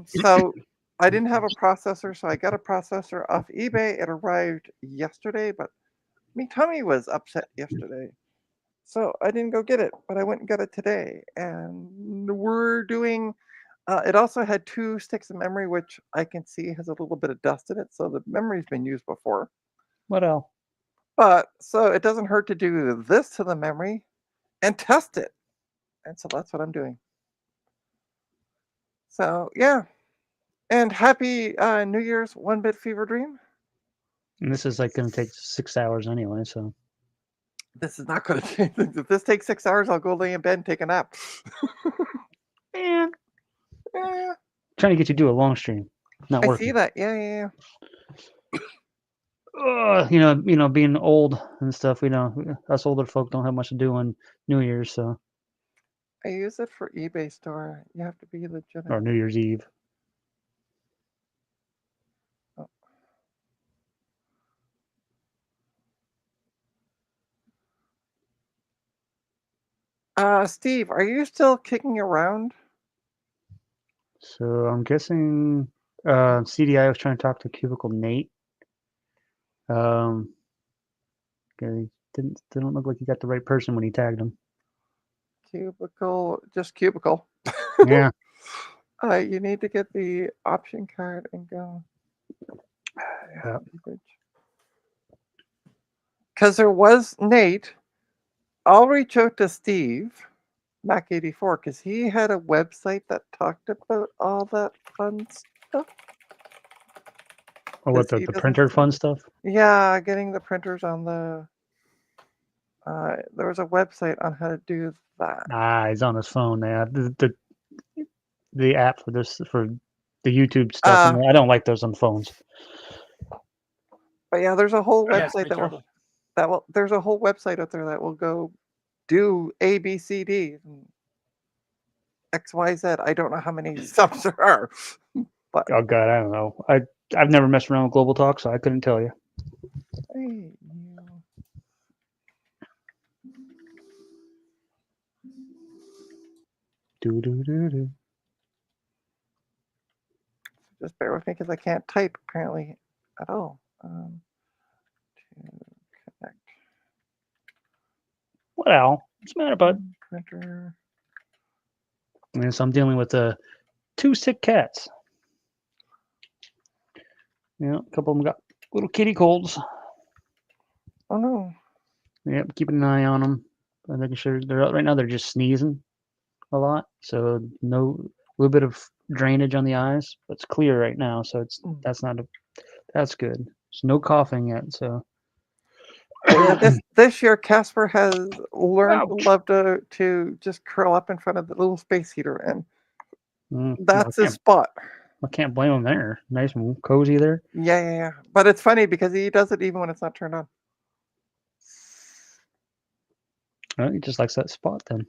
So I didn't have a processor, so I got a processor off eBay. It arrived yesterday, but me tummy was upset yesterday. So I didn't go get it, but I went and got it today. And we're doing it also had 2 sticks of memory, which I can see has a little bit of dust in it, so the memory's been used before. What else? But so it doesn't hurt to do this to the memory and test it. And so that's what I'm doing. So yeah. And happy New Year's One Bit Fever Dream. And this is like going to take 6 hours anyway, so. This is not going to take. If this takes 6 hours, I'll go lay in bed and take a nap. Man. Yeah, Trying to get you to do a long stream. Not I working. see that. Yeah. Being old and stuff, us older folk don't have much to do on New Year's, so, I use it for eBay store. You have to be or legitimate. New Year's Eve. Steve, are you still kicking around? So I'm guessing CDI was trying to talk to Cubicle Nate. Okay, didn't look like he got the right person when he tagged him. Just cubicle. Yeah. You need to get the option card and go. Yeah. Because there was Nate. I'll reach out to Steve, Mac84, because he had a website that talked about all that fun stuff. Or what, the printer fun stuff? Yeah, getting the printers on the. There was a website on how to do that. He's on his phone. Yeah, the app for the YouTube stuff. I don't like those on phones. But yeah, there's a whole Yeah, it's website pretty terrible. there's a whole website out there that will go do A, B, C, D, and X, Y, Z. I don't know how many subs there are. But Oh God, I don't know. I've never messed around with Global Talk, so I couldn't tell you. hey, Just bear with me because I can't type apparently at all. To connect Well, what's the matter, bud? printer. And so I'm dealing with 2 sick cats. Yeah, a couple of them got little kitty colds. Oh no. Yep, keeping an eye on them. I'm making sure right now they're just sneezing a lot, so a little bit of drainage on the eyes, but it's clear right now, so that's good. There's no coughing yet, so. Yeah, this year Casper has learned to Ouch. love to just curl up in front of the little space heater, and Well, that's his spot. I can't blame him there. Nice and cozy there. Yeah. But it's funny because he does it even when it's not turned on. Well, he just likes that spot then.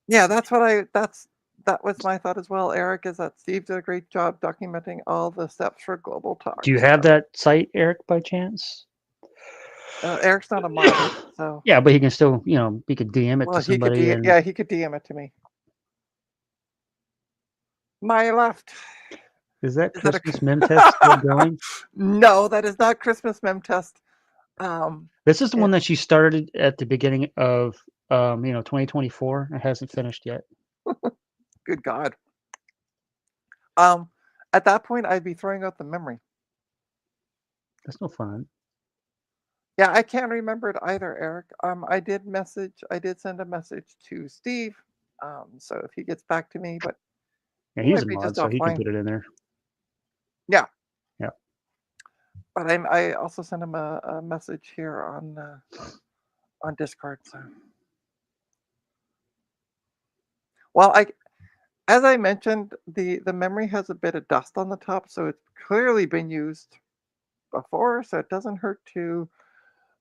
Yeah, that was my thought as well, Eric, is that Steve did a great job documenting all the steps for global talk. Do you have that site, Eric, by chance? Eric's not a modder, so Yeah, but he can still, he could DM it to somebody. he could DM it to me. My left. Is that Is that a- Christmas mem test still going? No, that is not Christmas mem test. This is the one that she started at the beginning of 2024. It hasn't finished yet. Good God. At that point, I'd be throwing out the memory. That's no fun. Yeah, I can't remember it either, Eric. I did send a message to Steve. So if he gets back to me, but Yeah, he he's might a be mod, just so he can offline. put it in there. Yeah. Yeah. But I also sent him a message here on Discord. So, well, as I mentioned, the memory has a bit of dust on the top, so it's clearly been used before, so it doesn't hurt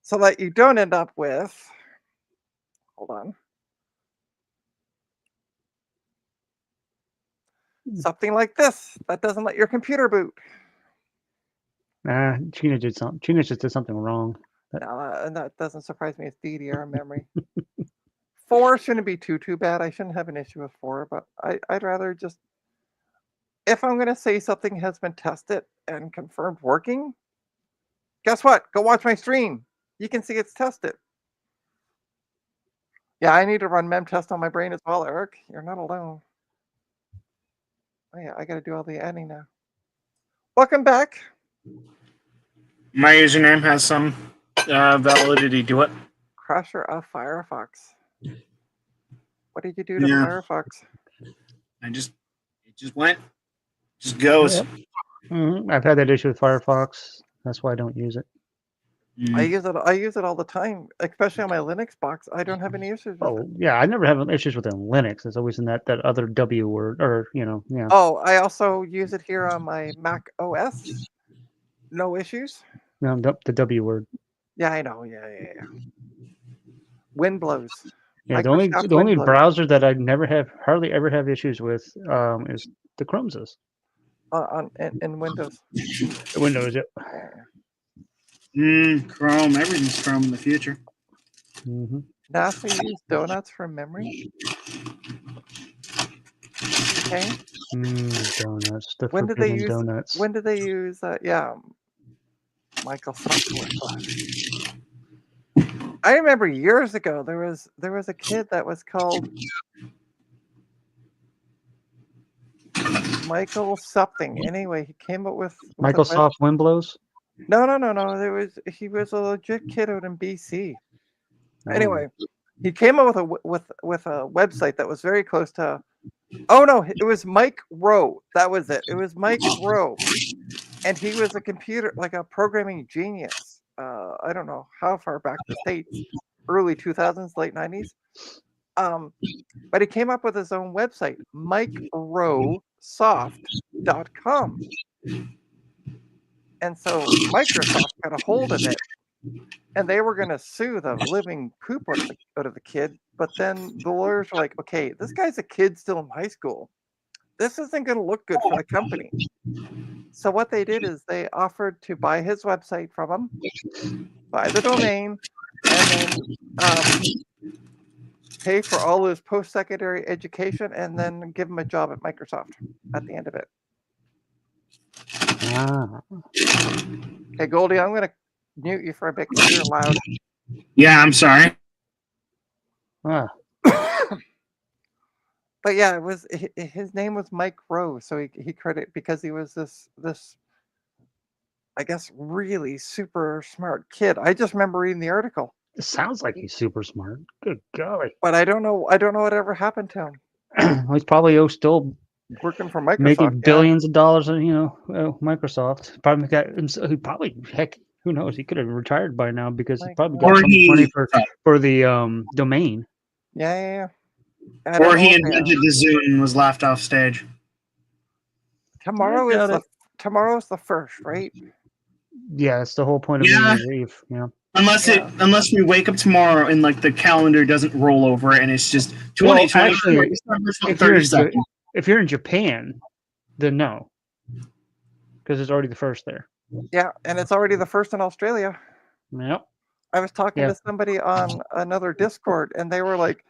so that you don't end up with. Hold on. Something like this that doesn't let your computer boot. Nah, Gina did something. Gina just did something wrong. And that doesn't surprise me. It's DDR memory. 4 shouldn't be too bad. I shouldn't have an issue with 4, but I'd rather just, if I'm going to say something has been tested and confirmed working, guess what? Go watch my stream. You can see it's tested. Yeah, I need to run mem test on my brain as well, Eric. You're not alone. Oh yeah, I got to do all the editing now. Welcome back. My username has some validity to it. Crusher of Firefox. What did you do to Yeah. Firefox? It just goes. Yep. I've had that issue with Firefox. That's why I don't use it. I use it all the time, especially on my Linux box. I don't have any issues with it. Oh, yeah, I never have issues with it in Linux. It's always in that other W word, or, yeah. Oh, I also use it here on my Mac OS. No issues. No, the W word. Yeah, I know. Yeah. Wind blows. Yeah, the Microsoft only Windows. browser that I hardly ever have issues with is the Chrome's. In Windows. Windows, yep. Chrome. Everything's Chrome in the future. Mm-hmm. NASA use donuts for memory. Okay. Donuts. The When did they forbidden use? donuts. When did they use? Yeah. Microsoft Windows. I remember years ago there was a kid that was called Michael something. Anyway, he came up with Microsoft Winblows? No. He was a legit kid out in BC. Anyway, he came up with a website that was very close to. Oh no, it was Mike Rowe. That was it. It was Mike Rowe, and he was a programming genius. I don't know how far back the States, early 2000s, late 90s. But he came up with his own website, MikeRoweSoft.com. And so Microsoft got a hold of it, and they were going to sue the living poop out of the kid. But then the lawyers were like, okay, this guy's a kid still in high school. This isn't going to look good for the company. So what they did is they offered to buy his website from him, buy the domain, and then pay for all his post-secondary education, and then give him a job at Microsoft at the end of it. Ah. Okay, Goldie, I'm going to mute you for a bit because you're loud. Yeah, I'm sorry. Ah. But yeah, it was his name was Mike Rowe, so he credit because he was this I guess really super smart kid. I just remember reading the article, It sounds like he's super smart. Good golly. but I don't know whatever happened to him. Well, he's probably still Working for Microsoft, making yeah. billions of dollars, Microsoft. Probably got he probably heck, who knows? He could have retired by now because he Like, probably Or got so much money he- for the domain. Yeah. I don't Or know he if they- invented the Zoom and was laughed off stage. tomorrow I is doubt tomorrow's the first, right? Yeah, that's the whole point of Yeah. New Year's Eve. Yeah. Unless we wake up tomorrow and like the calendar doesn't roll over and it's just 2020. actually, if you're in Japan, then no, because it's already the first there. Yeah, and it's already the first in Australia. Yep. I was talking Yeah. to somebody on another Discord, and they were like,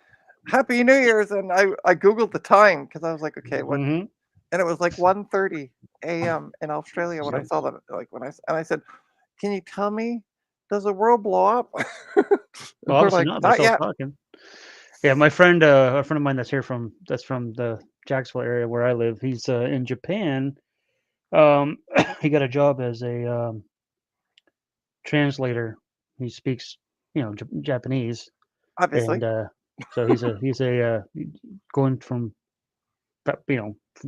"Happy New Year's!" And I googled the time because I was like, "Okay, what?" Mhm. And it was like 1:30 a.m. in Australia when I saw that. Like I said, "Can you tell me, does the world blow up?" Well, They're obviously like, not. "Not They're yet." still talking. Yeah, my friend, a friend of mine that's from the Jacksonville area where I live. He's in Japan. He got a job as a translator. He speaks, Japanese, Obviously, and so he's a going from,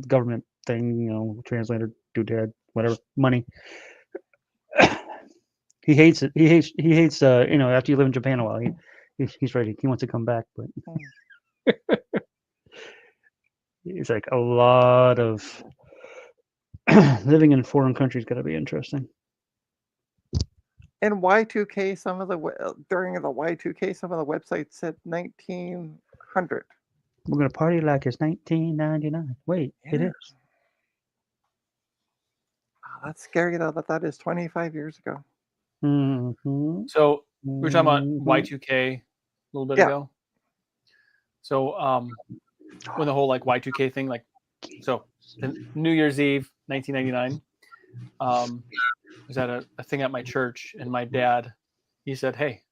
government thing, translator, doodad, whatever, money. He hates it. He hates. After you live in Japan a while, he's ready. He wants to come back, but it's like a lot of living in foreign countries. Got to be interesting. in Y2K, during the Y2K, some of the websites said 1900. We're gonna party like it's 1999. Wait, it Yeah. is. Oh, that's scary though. That is 25 years ago. Mm-hmm. So we were talking about Mhm. Y2K a little bit Yeah. ago. So when the whole like Y2K thing, so New Year's Eve, 1999, was at a thing at my church, and my dad, he said, "Hey,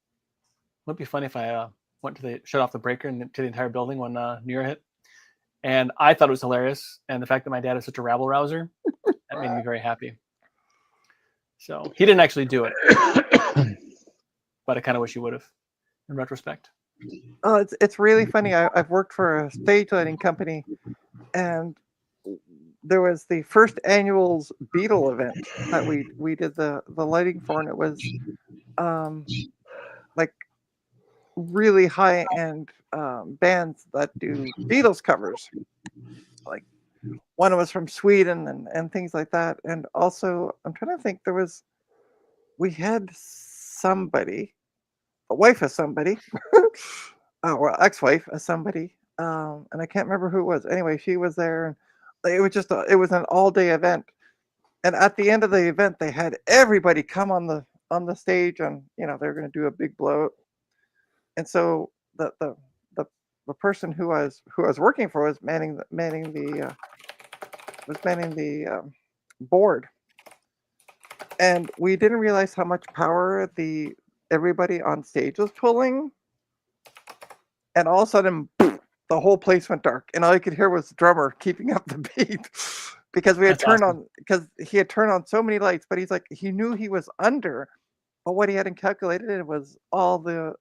wouldn't it be funny if I went to shut off the breaker and to the entire building when New Year hit?" And I thought it was hilarious, and the fact that my dad is such a rabble rouser, that made me very happy. So he didn't actually do it, but I kind of wish he would have, in retrospect. Oh, it's really funny. I've worked for a stage lighting company, and there was the first annual Beatle event that we did the lighting for, and it was like really high end bands that do Beatles covers. Like one was from Sweden and things like that. And also, I'm trying to think. We had somebody, a wife of somebody, or ex-wife of somebody, and I can't remember who it was. Anyway, she was there, and it was it was an all-day event. And at the end of the event, they had everybody come on the stage, and they're going to do a big blow. And so the person who I was working for was manning the board, and we didn't realize how much power everybody on stage was pulling. And all of a sudden, boom, the whole place went dark, and all you could hear was the drummer keeping up the beat because we had That's awesome. because he had turned on so many lights. But he's like, he knew he was under, but what he hadn't calculated it was all the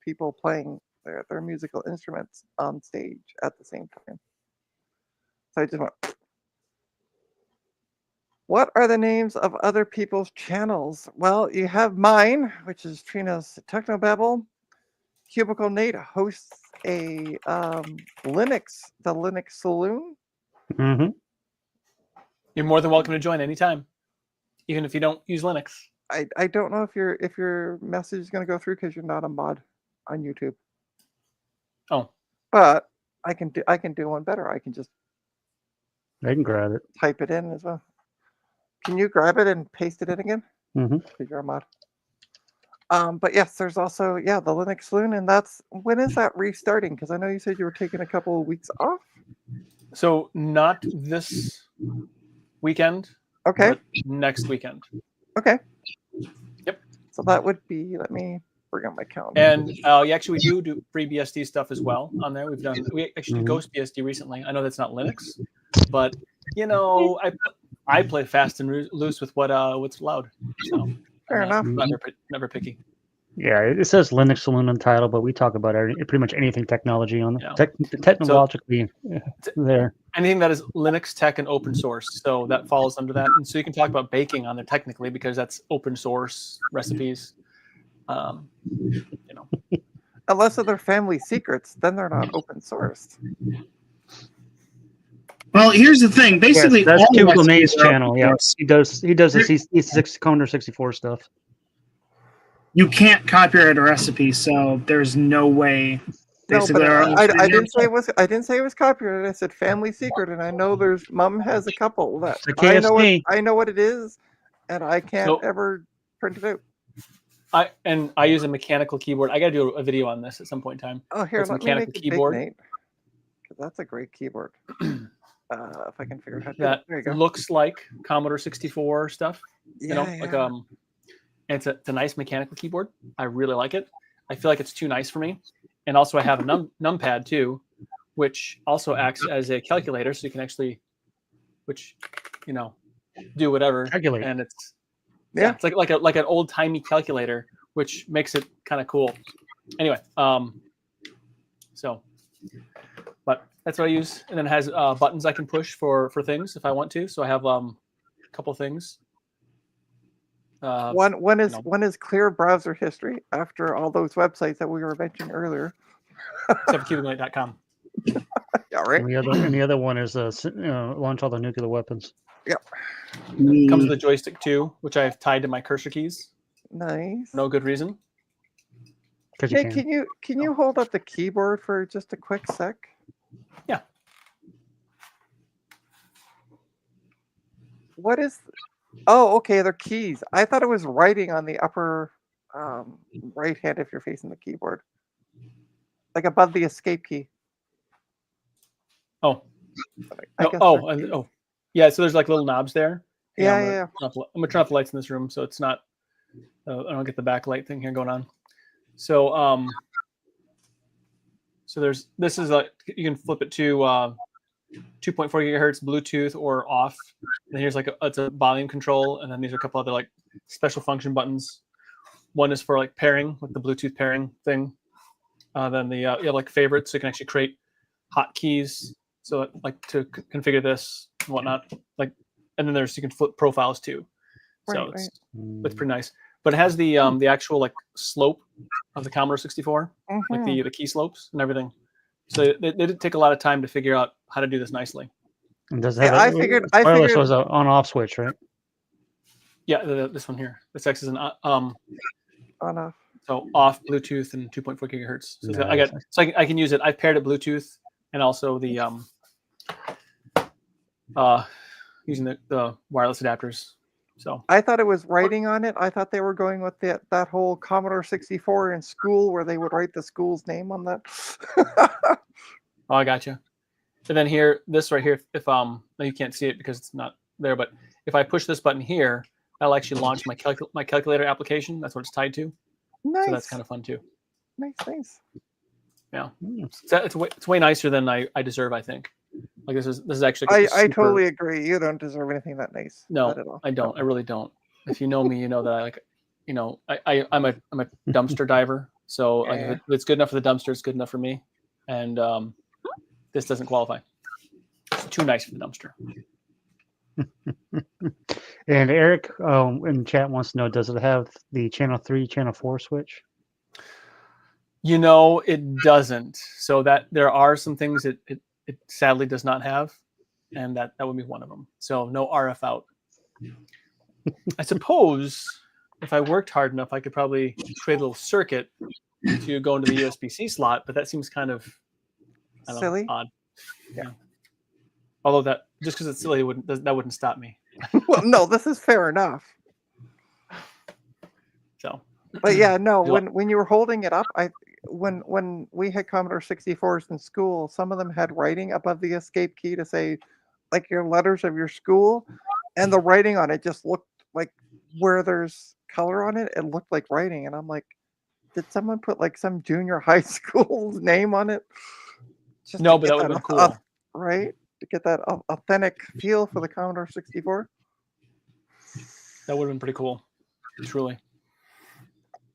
people playing their musical instruments on stage at the same time. So I just went, what are the names of other people's channels? Well, you have mine, which is Trina's Technobabble. Cubicle Nate hosts a the Linux Saloon. Mm-hmm. You're more than welcome to join anytime, even if you don't use Linux. I don't know if your message is going to go through because you're not a mod on YouTube. Oh, but I can do one better. I can just I can grab it. type it in as well. Can you grab it and paste it in again? Mm-hmm. Because you're a mod. But yes, there's also the Linux Saloon, and when is that restarting? Because I know you said you were taking a couple of weeks off. So not this weekend, Okay. but next weekend. Okay. Yep. So that would be. Let me bring up my calendar. And we do free BSD stuff as well on there. We actually did Ghost BSD recently. I know that's not Linux, but I play fast and loose with what's allowed. So Fair enough. I'm never picky. Yeah, it says Linux Saloon on title, but we talk about pretty much anything technology on technologically there. Anything that is Linux tech and open source, so that falls under that. And so you can talk about baking on there technically because that's open source recipes. Unless they're family secrets, then they're not open source. Well, here's the thing. Basically, that's all Tim recipes LeMay's are channel. open Yeah, source. he does the Commodore 64 stuff. You can't copyright a recipe, so there's no way. No, but I didn't say it was. I didn't say it was copyrighted. I said family secret, and I know Mom has a couple that I know what it is, and I can't ever print it out. I use a mechanical keyboard. I got to do a video on this at some point in time. Oh, here, let me make the keyboard. Because that's a great keyboard. If I can figure out how to. That there you go. Looks like Commodore 64 stuff. Yeah, and it's a nice mechanical keyboard. I really like it. I feel like it's too nice for me. And also I have a numpad too, which also acts as a calculator, so you can actually, do whatever. Calculate. And it's it's like an old timey calculator, which makes it kind of cool. Anyway, but that's what I use, and then it has buttons I can push for things if I want to. So I have a couple things. One is clear browser history after all those websites that we were mentioning earlier. Except for cubiclight.com. Yeah, right. And the other one is launch all the nuclear weapons. Yep. Comes with a joystick too, which I have tied to my cursor keys. Nice. No good reason. Hey, can you hold up the keyboard for just a quick sec? Yeah. What is? Oh, okay. They're keys. I thought it was writing on the upper right hand if you're facing the keyboard, like above the escape key. Oh. Yeah. So there's like little knobs there. Yeah. I'm gonna turn off the lights in this room, so it's not. I don't get the backlight thing here going on. So this is you can flip it to 2.4 gigahertz Bluetooth or off. And here's it's a volume control, and then these are a couple other like special function buttons. One is for like pairing, like the Bluetooth pairing thing. Then you have like favorites, so you can actually create hotkeys. So like to configure this and whatnot. And then you can flip profiles too. So it's pretty nice. But it has the actual like slope of the Commodore 64, like the key slopes and everything. So they did take a lot of time to figure out how to do this nicely. And does it have wireless was an on-off switch, right? Yeah, this one here. This acts as an on-off. So off Bluetooth and 2.4 gigahertz. So Nice. I can use it. I've paired it Bluetooth and also the using the wireless adapters. So I thought it was writing on it. I thought they were going with that whole Commodore 64 in school where they would write the school's name on that. I gotcha. And then here, this right here, if you can't see it because it's not there, but if I push this button here, that'll actually launch my calculator application. That's what it's tied to. Nice. So that's kind of fun too. Nice. Yeah, it's way nicer than I deserve. I think. Like this is actually. I totally agree. You don't deserve anything that nice. No, not at all. I don't. I really don't. If you know me, you know that I'm a dumpster diver. So like, if it's good enough for the dumpster, it's good enough for me. And this doesn't qualify. It's too nice for the dumpster. And Eric in chat wants to know: does it have the channel 3, channel 4 switch? It doesn't. So that there are some things it sadly does not have, and that would be one of them. So no RF out. I suppose if I worked hard enough, I could probably create a little circuit to go into the USB-C slot, but that seems kind of silly, odd. Yeah. Although that just because it's silly that wouldn't stop me. Well, no, this is fair enough. So But yeah, no, Yeah. when you were holding it up, when we had Commodore 64s in school, some of them had writing above the escape key to say like your letters of your school, and the writing on it just looked like where there's color on it, it looked like writing, and I'm like, did someone put like some junior high school's name on it? Just No, to but get that would that have been cool. right? To get that authentic feel for the Commodore 64. That would have been pretty cool. Truly.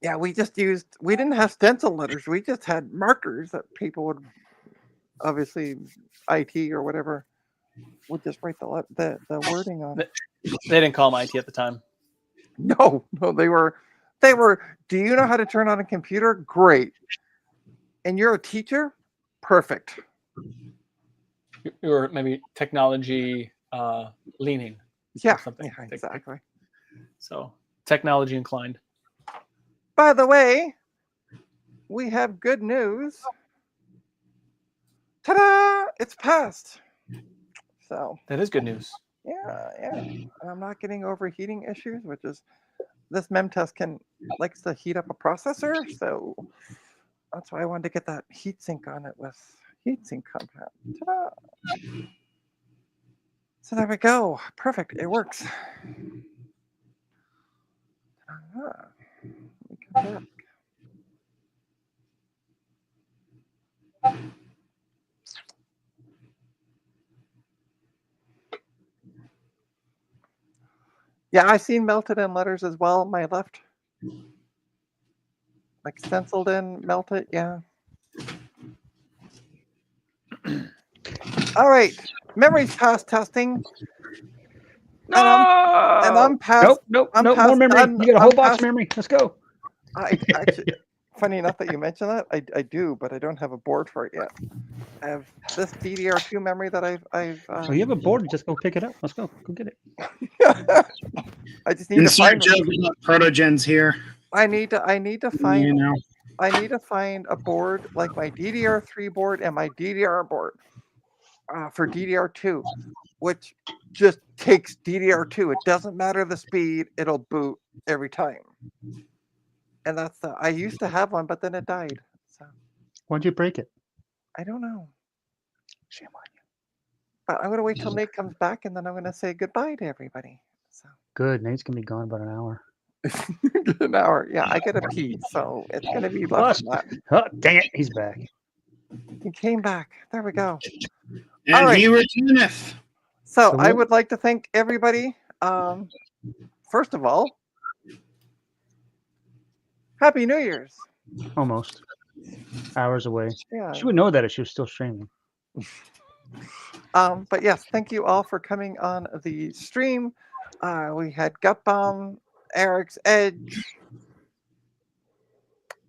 Yeah, we didn't have stencil letters. We just had markers that people would obviously IT or whatever would just write the wording on. They didn't call them IT at the time. No, they were. Do you know how to turn on a computer? Great. And you're a teacher? Perfect. You were maybe technology leaning. Yeah, something. yeah, exactly. So technology inclined. By the way, we have good news. Ta-da! It's passed. So that is good news. Yeah. And I'm not getting overheating issues, which is this MEMTest likes to heat up a processor, so that's why I wanted to get that heatsink on it with heatsink compound. Ta-da! So there we go. Perfect. It works. Let me come back. Yeah, I've seen melted in letters as well. My left, like stenciled in, melted. Yeah. All right. Memories past testing. No! And I'm past. Nope. I'm More past memory. done. You got a whole I'm box past- of memory. Let's go. I actually, funny enough that you mentioned that, I do, but I don't have a board for it yet. I have this DDR2 memory that I've. Oh, you have a board? Just go pick it up. Let's go. Go get it. I just need to Insert find. joke about protogens here. I need to find. You know. I need to find a board like my DDR3 board and my DDR board for DDR2, which just takes DDR2. It doesn't matter the speed; it'll boot every time. And that's I used to have one, but then it died. So Why'd you break it? I don't know. Shame on you. But I'm gonna wait till Nate comes back, and then I'm gonna say goodbye to everybody. So Good. Nate's gonna be gone about an hour. an hour. Yeah, I gotta pee, so it's gonna be less than that. Oh, dang it. He's back. He came back. There we go. And All right. he returneth. So So I what- would like to thank everybody. First of all, Happy New Year's. Almost. Hours away. Yeah. She would know that if she was still streaming. But yes, thank you all for coming on the stream. We had Gutbaum, Eric's Edge.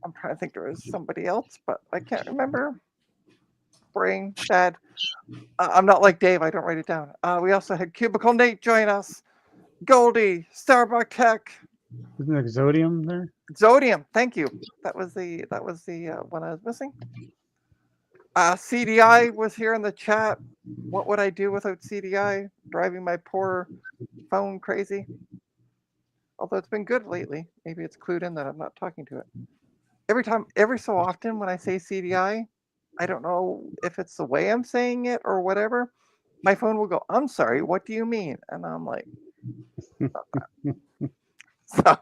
I'm trying to think there was somebody else, but I can't remember. Brain, Chad. I'm not like Dave, I don't write it down. We also had Cubicle Nate join us. Goldie, Starbuck Tech, Isn't there Zodium there? Zodium, thank you. That was the one I was missing. CDI was here in the chat. What would I do without CDI? Driving my poor phone crazy. Although it's been good lately. Maybe it's clued in that I'm not talking to it. Every so often when I say CDI, I don't know if it's the way I'm saying it or whatever. My phone will go, I'm sorry, what do you mean? And I'm like, so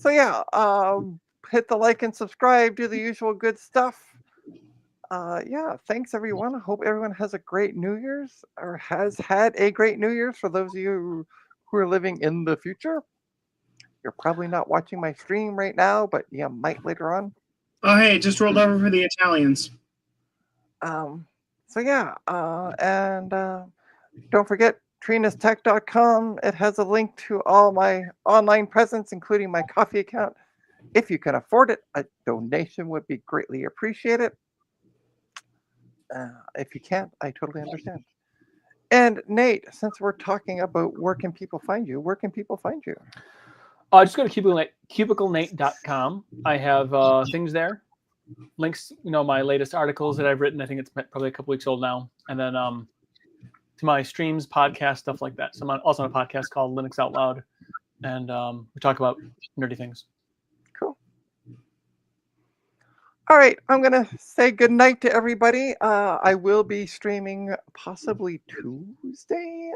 yeah, hit the like and subscribe, do the usual good stuff. Yeah, thanks everyone. I hope everyone has a great New Year's or has had a great New Year's for those of you who are living in the future. You're probably not watching my stream right now, but you might later on. Oh, hey, it just rolled over for the Italians. So yeah, and don't forget trinastech.com. It has a link to all my online presence, including my coffee account. If you can afford it, a donation would be greatly appreciated. If you can't, I totally understand. And Nate, since we're talking about where can people find you, where can people find you? Just go to cubiclenate.com. I have things there, links, my latest articles that I've written. I think it's probably a couple weeks old now. And then to my streams, podcast, stuff like that. So I'm also on a podcast called Linux Out Loud. and we talk about nerdy things. Cool. All right, I'm gonna say good night to everybody. I will be streaming possibly Tuesday,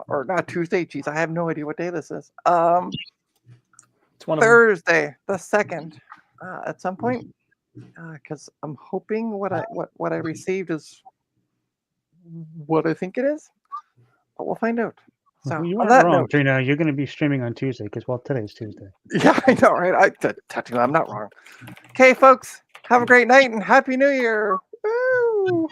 or not Tuesday. Geez, I have no idea what day this is. It's one of them. Thursday, the 2nd, at some point, because I'm hoping what I received is what I think it is, but we'll find out. So You on weren't that wrong, note, Trina. You're going to be streaming on Tuesday because, well, today's Tuesday. yeah, I know, right? Technically, I'm not wrong. Okay, folks, have a great night and Happy New Year. Woo!